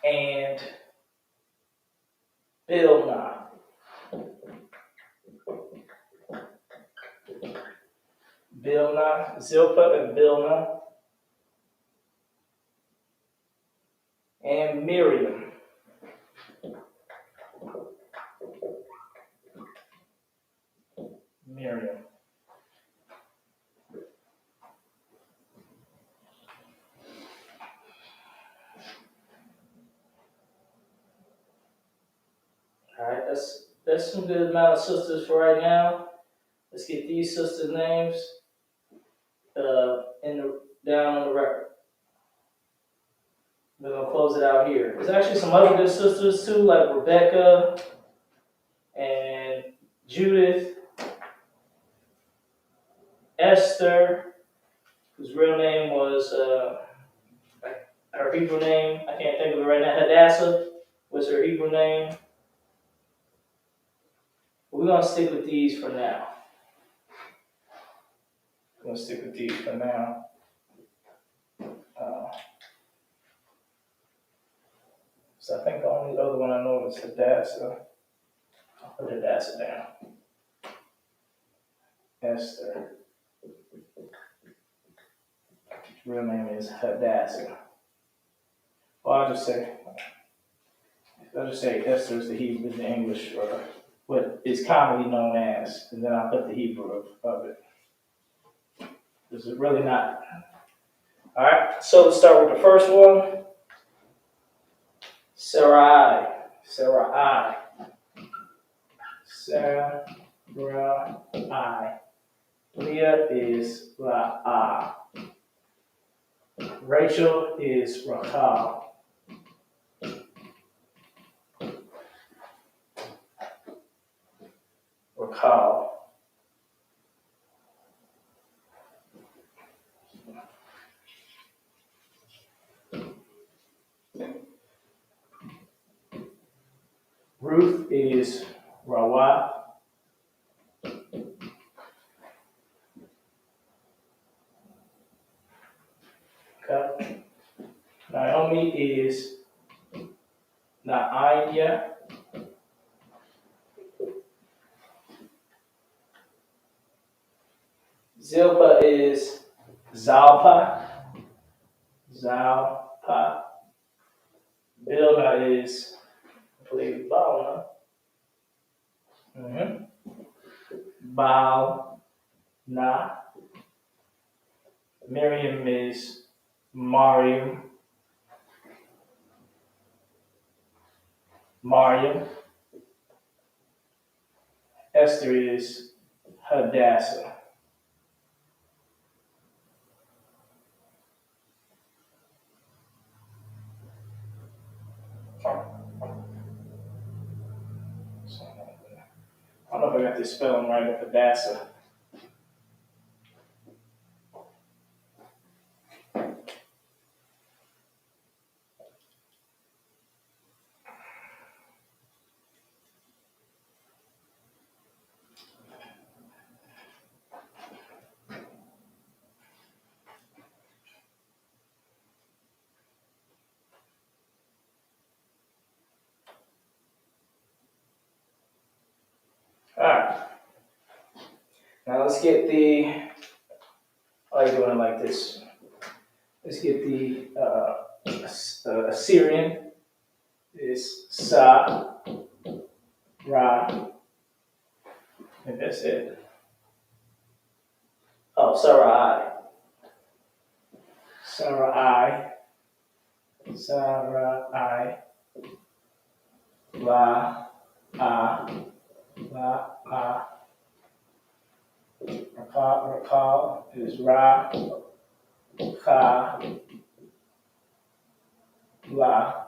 S7: and Bilnah. Bilnah, Zilpah and Bilnah, and Miriam. Miriam. All right, that's some good amount of sisters for right now. Let's get these sisters' names down on the record. We're gonna close it out here. There's actually some other good sisters too, like Rebecca and Judith, Esther, whose real name was her Hebrew name. I can't think of it right now. Hadassah was her Hebrew name. But we're gonna stick with these for now. So I think the only other one I know is Hadassah. I'll put Hadassah down. Esther. Real name is Hadassah. Well, I'll just say Esther is the Hebrew, the English, or what is commonly known as, and then I'll put the Hebrew of it. This is really not. All right, so let's start with the first one. Sarai. Leah is La'ah. Rachel is Rachel. Ruth is Rawah. Okay. Naomi is Naaya. Zilpah is Zalpa. Bilhah is, I believe, Baal. Baal. Miriam is Mariam. Esther is Hadassah. I don't know if I got this spelling right with Hadassah. All right. Now let's get the. Oh, you're doing it like this. Let's get the Assyrian. Is Sa, Ra, and that's it. Oh, Sarai. La, Rakal is Ra, Ka, La,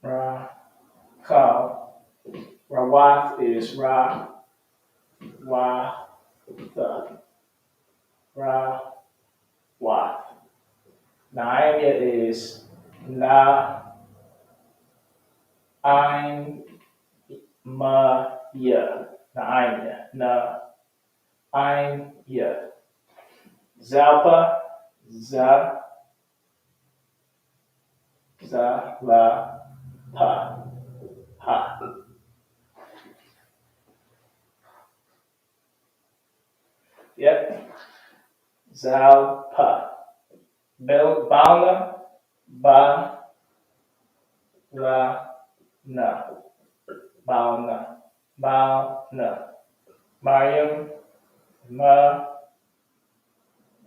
S7: Rakal. Rawath is Ra, Wa, the, Ra, Wath. Naimya is Na, Ain, Ma, Ya. Naimya, Na, Ain, Ya. Zalpa, Za, La, Pa, Ha. Yep. Zalpa. Balna, Ba, La, na. Bauna, Bauna. Mariam, Ma,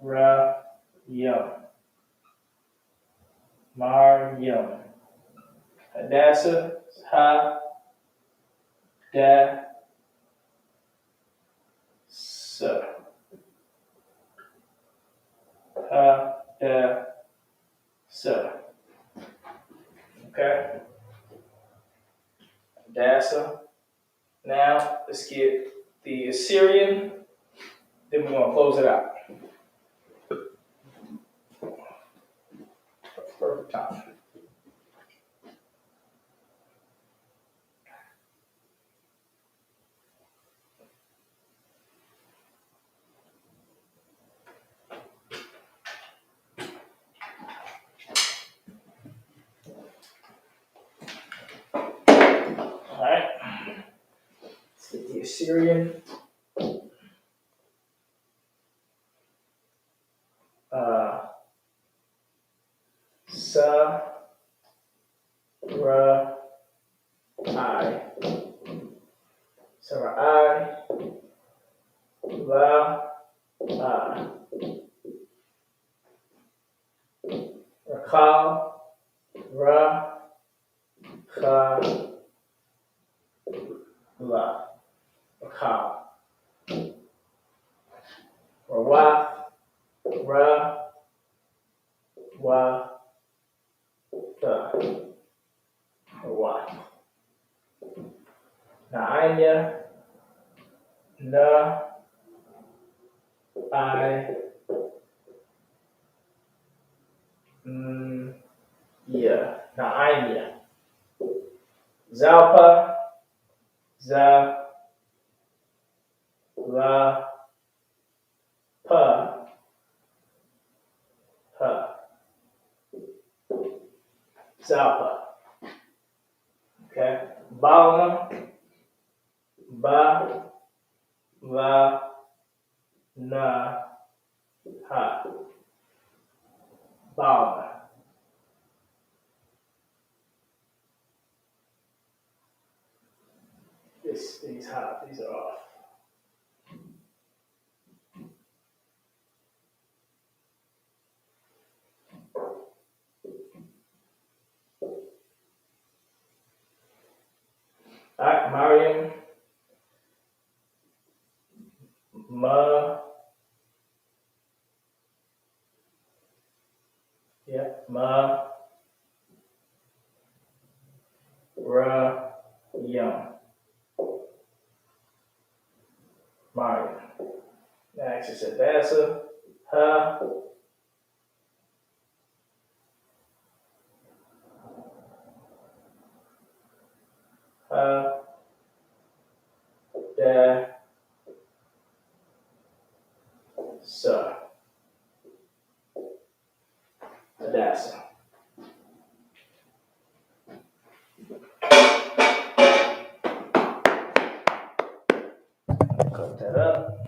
S7: Ra, Yum. Mariam. Hadassah, Ha, Da, Sa. Ha, Da, Sa. Okay? Hadassah. Now, let's get the Assyrian, then we're going to close it out. Perfect time. All right. Let's get the Assyrian. Sa, Ra, I. Sarai, La, I. Rakal, Ra, Cha, La. Rakal. Rawath, Ra, Wa, Ta. Rawath. Naanya, Na, I, Ya. Naanya. Zalpa, Za, La, Pa, Pa. Zalpa. Okay. Balna, Ba, La, Na, Ha. Balna. These hot, these are off. All right, Mariam, Ma, yeah, Ma, Ra, Yum. Mariam. Next is Hadassah, Ha, Ha, Da, Sa. Hadassah. Cut that up.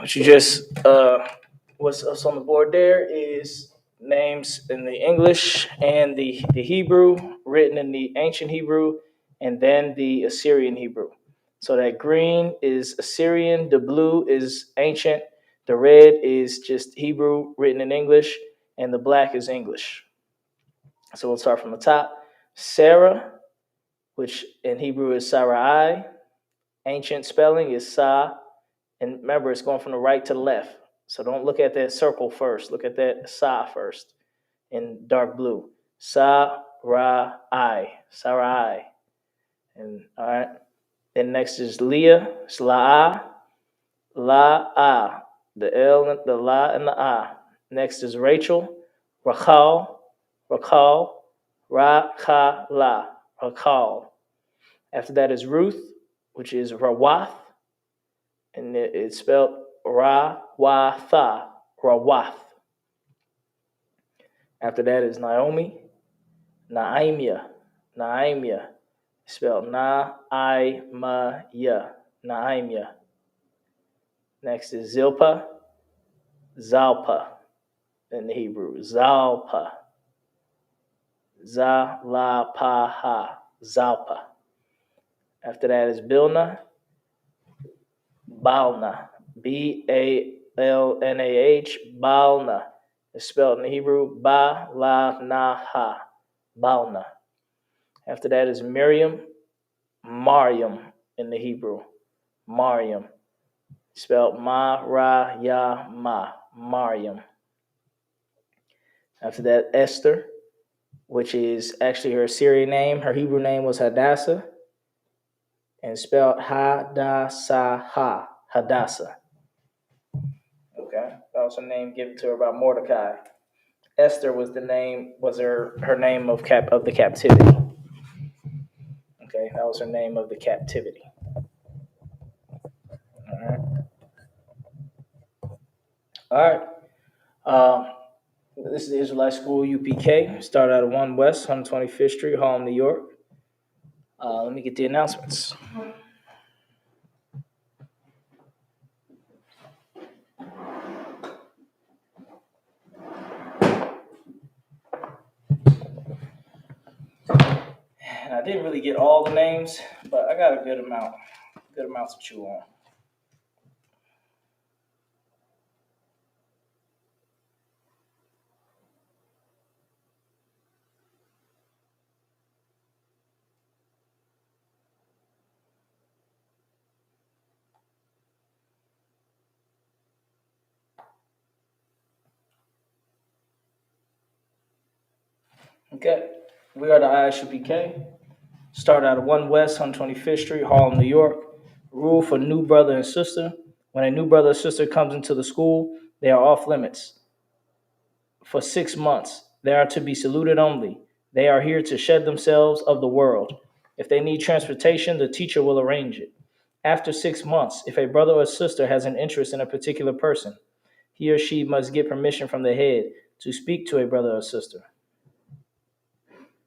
S7: What you just what's on the board there is names in the English and the Hebrew, written in the ancient Hebrew, and then the Assyrian Hebrew. So that green is Assyrian, the blue is ancient, the red is just Hebrew written in English, and the black is English. So we'll start from the top. Sarah, which in Hebrew is Sarai, ancient spelling is Sa, and remember it's going from the right to the left. So don't look at that circle first. Look at that Sa first in dark blue. Sarai. Sarai. And all right. Then next is Leah. It's La. La. The L, the La, and the A. Next is Rachel. Rachel. Rachel. Ra-cha-la. Rachel. After that is Ruth, which is Rawath. And it's spelled Ra-wa-tha. Rawath. After that is Naomi. Naimia. Naimia. Spelled Na-I-ma-ya. Naimia. Next is Zilpah. Zalpa. in the Hebrew. Zalpa. Zalapaha. Zalpa. After that is Bilna. Balna. Balnah. Balna. It's spelled in the Hebrew. Ba-la-na-ha. Balna. After that is Miriam. Mariam in the Hebrew. Mariam. Spelled Ma-ra-ya-ma. Mariam. After that, Esther, which is actually her Syrian name. Her Hebrew name was Hadassah, and spelled Hadassah. Hadassah. Okay, that was her name given to her by Mordecai. Esther was her name of the captivity. Okay, that was her name of the captivity. All right. This is the Israelite School UPK. Started out at 1 West, 125th Street, Harlem, New York. Let me get the announcements. And I didn't really get all the names, but I got a good amount to chew on. Okay, we are the ISUPK. Started out at 1 West, 125th Street, Harlem, New York. Rule for new brother and sister. When a new brother or sister comes into the school, they are off limits. For 6 months, they are to be saluted only. They are here to shed themselves of the world. If they need transportation, the teacher will arrange it. After 6 months, if a brother or sister has an interest in a particular person, he or she must get permission from the head to speak to a brother or sister.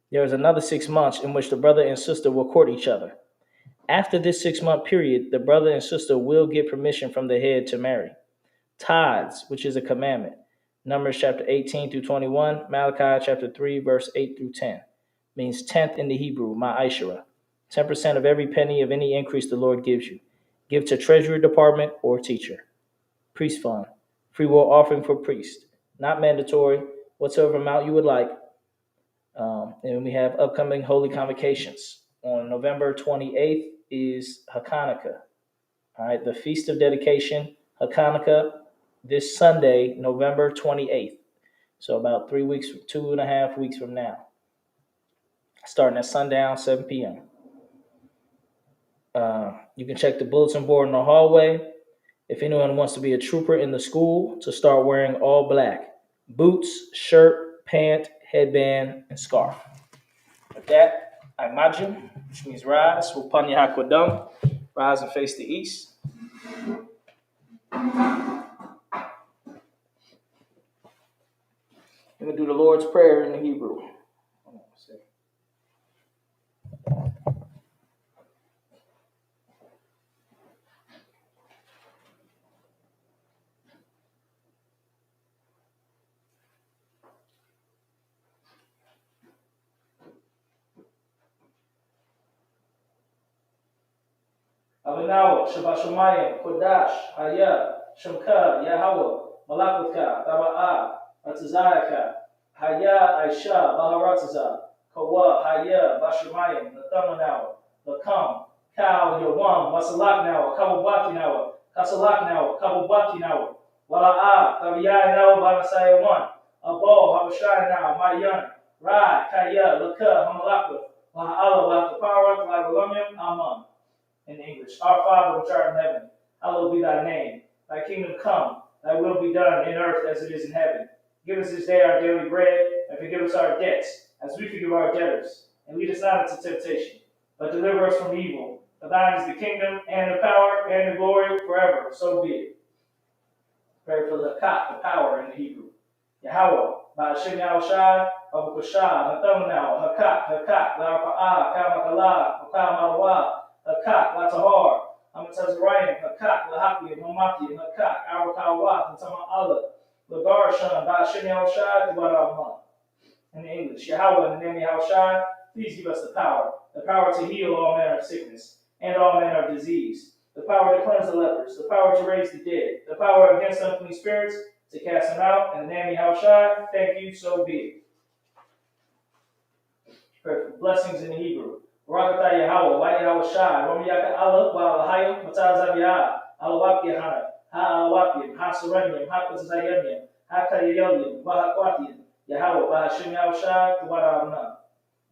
S7: There is another 6 months in which the brother and sister will court each other. After this 6-month period, the brother and sister will get permission from the head to marry. Tithes, which is a commandment. Numbers chapter 18 through 21, Malachi chapter 3, verse 8 through 10. Means tenth in the Hebrew, ma'ashara. 10% of every penny of any increase the Lord gives you. Give to treasury department or teacher. Priest fund. Free will offering for priest. Not mandatory. Whatsoever amount you would like. And we have upcoming holy convocations. On November 28th is Hanukkah. All right, the Feast of Dedication, Hanukkah, this Sunday, November 28th. So about 3 weeks, 2.5 weeks from now. Starting at sundown, 7 p.m. You can check the bulletin board in the hallway. If anyone wants to be a trooper in the school, to start wearing all black. Boots, shirt, pant, headband, and scarf. With that, Imagine, which means rise, Wupanya Hakwadam, rise and face the east. We're going to do the Lord's Prayer in the Hebrew. Abinawa, Shabbat Shemayim, Kodash, Haya, Shemka, Yahweh, Malakutka, Taba'a, Atazayaka, Haya, Aisha, Baharataza, Kawa, Haya, Bashemayim, Natamanawa, Lakam, Kal, Yawam, Masalaknawa, Kababakinawa, Kasalaknawa, Kababakinawa, Wala'a, Tabiyanawa, Banasayawan, Abo, Habashayanawa, Mayan, Rai, Kaya, Laka, Hamalakwa, Laha'ala, Laha'ala, Laha'ala, Aman. In English, Our Father which art in heaven, hallowed be thy name. Thy kingdom come, thy will be done in earth as it is in heaven. Give us this day our daily bread, and forgive us our debts, as we forgive our debtors. And lead us not into temptation, but deliver us from evil. For thine is the kingdom, and the power, and the glory, forever. So be it. Pray for the power in the Hebrew. Yahweh, Ba'ashem Yahushai, Abukushai, Nathamanao, Hakak, La'arpa'ah, Kamakala, Kamalwa, Hakak, Latahar, Hamatazarayim, Hakak, Lahaki, Mamaki, Hakak, Arakawat, and Tama'ala, Lagar Shan, Ba'ashem Yahushai, Dubarabman. In the English, Yahweh, in the name of Yahushai, please give us the power to heal all manner of sickness and all manner of disease, the power to cleanse the lepers, the power to raise the dead, the power against unclean spirits, to cast them out. In the name of Yahushai, thank you, so be it. Perfect. Blessings in the Hebrew. Barakatah Yahweh, Wa Yahushai, Romiyaka Allah, Wa Alahayim, Matazabiyah, Alawakiahana, Ha Alawakim, Ha Serenium, Ha Kazayanium, Ha Kayelium, Wa Hakwatium, Yahweh, Bahashim Yahushai, Tubarabna.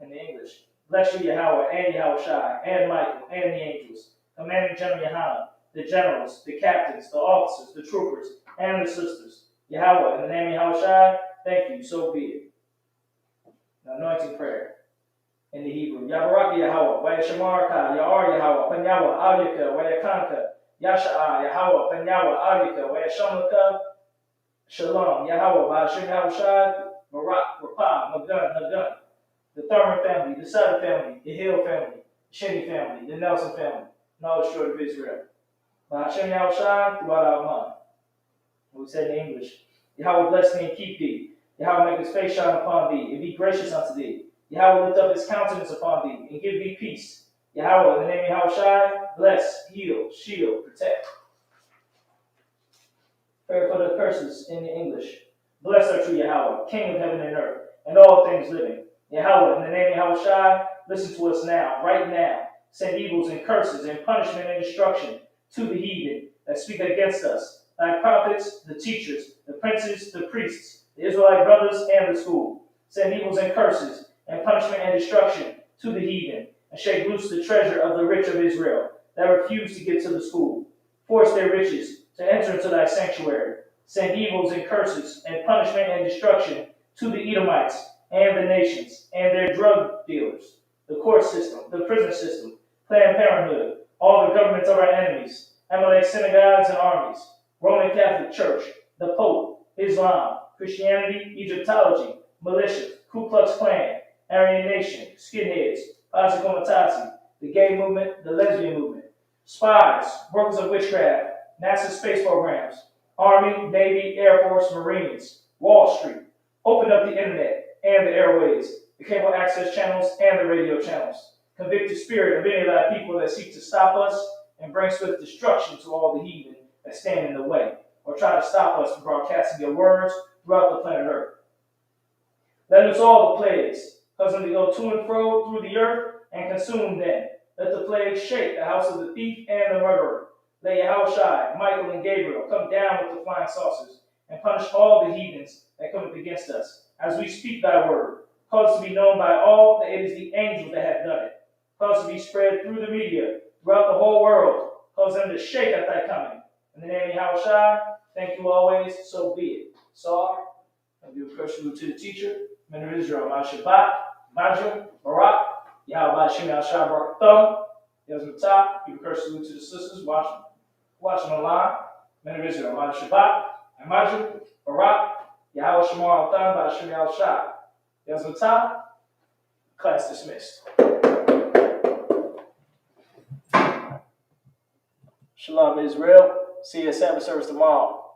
S7: In the English. Bless you, Yahweh, and Yahushai, and Michael, and the angels. Commanding General Yahanna, the generals, the captains, the officers, the troopers, and the sisters. Yahweh, in the name of Yahushai, thank you, so be it. The anointing prayer. In the Hebrew. Yabaraki Yahweh, Wayashamarka, Ya'ar Yahweh, Panyawa, Aryaka, Wayakanka, Yasha'a, Yahweh, Panyawa, Aryaka, Wayashamaka, Shalom, Yahweh, Bahashim Yahushai, Barak, Rapah, Magun, Nagun, the Thurman family, the Sutter family, the Hill family, the Shinney family, the Nelson family, and all the children of Israel. Bahashim Yahushai, throughout our month. We said in English, Yahweh bless thee and keep thee. Yahweh make his face shine upon thee and be gracious unto thee. Yahweh lift up his countenance upon thee and give thee peace. Yahweh, in the name of Yahushai, bless, heal, shield, protect. Prayer for the curses in the English. Blessed art you, Yahweh, King of heaven and earth, and all things living. Yahweh, in the name of Yahushai, listen to us now, right now. Send evils and curses and punishment and destruction to the heathen that speak against us, thy prophets, the teachers, the princes, the priests, the Israelite brothers, and the school. Send evils and curses and punishment and destruction to the heathen, and shake loose the treasure of the rich of Israel that refuse to get to the school. Force their riches to enter into thy sanctuary. Send evils and curses and punishment and destruction to the Edomites and the nations and their drug dealers, the court system, the prison system, Planned Parenthood, all the governments of our enemies, Amalek synagogues and armies, Roman Catholic Church, the Pope, Islam, Christianity, Egyptology, militia, Ku Klux Klan, Aryan Nation, skinheads, Patsy Komatasi, the gay movement, the lesbian movement, spies, workers of witchcraft, NASA space programs, Army, Navy, Air Force, Marines, Wall Street, open up the internet and the airways, the cable access channels and the radio channels. Convict the spirit of any of thy people that seek to stop us and bring swift destruction to all the heathen that stand in the way, or try to stop us from broadcasting your words throughout the planet Earth. Let us all the plagues, cause them to go to and fro through the earth, and consume them. Let the plagues shake the house of the thief and the murderer. Let Yahushai, Michael, and Gabriel come down with the flying saucers, and punish all the heathens that come up against us, as we speak thy word. Cause it to be known by all that it is the angels that have done it. Cause it to be spread through the media, throughout the whole world. Cause them to shake at thy coming. In the name of Yahushai, thank you always, so be it. So, I give a first salute to the teacher, men of Israel, Ma Shabbat, Majum, Barak, Yahweh Shem Yahushai Barak Thumb, Yazmatah, give a first salute to the sisters, watching online, men of Israel, Ma Shabbat, Majum, Barak, Yahweh Shemar Thumb, Shem Yahushai, Yazmatah, class dismissed. Shalom Israel, see you at Sabbath service tomorrow.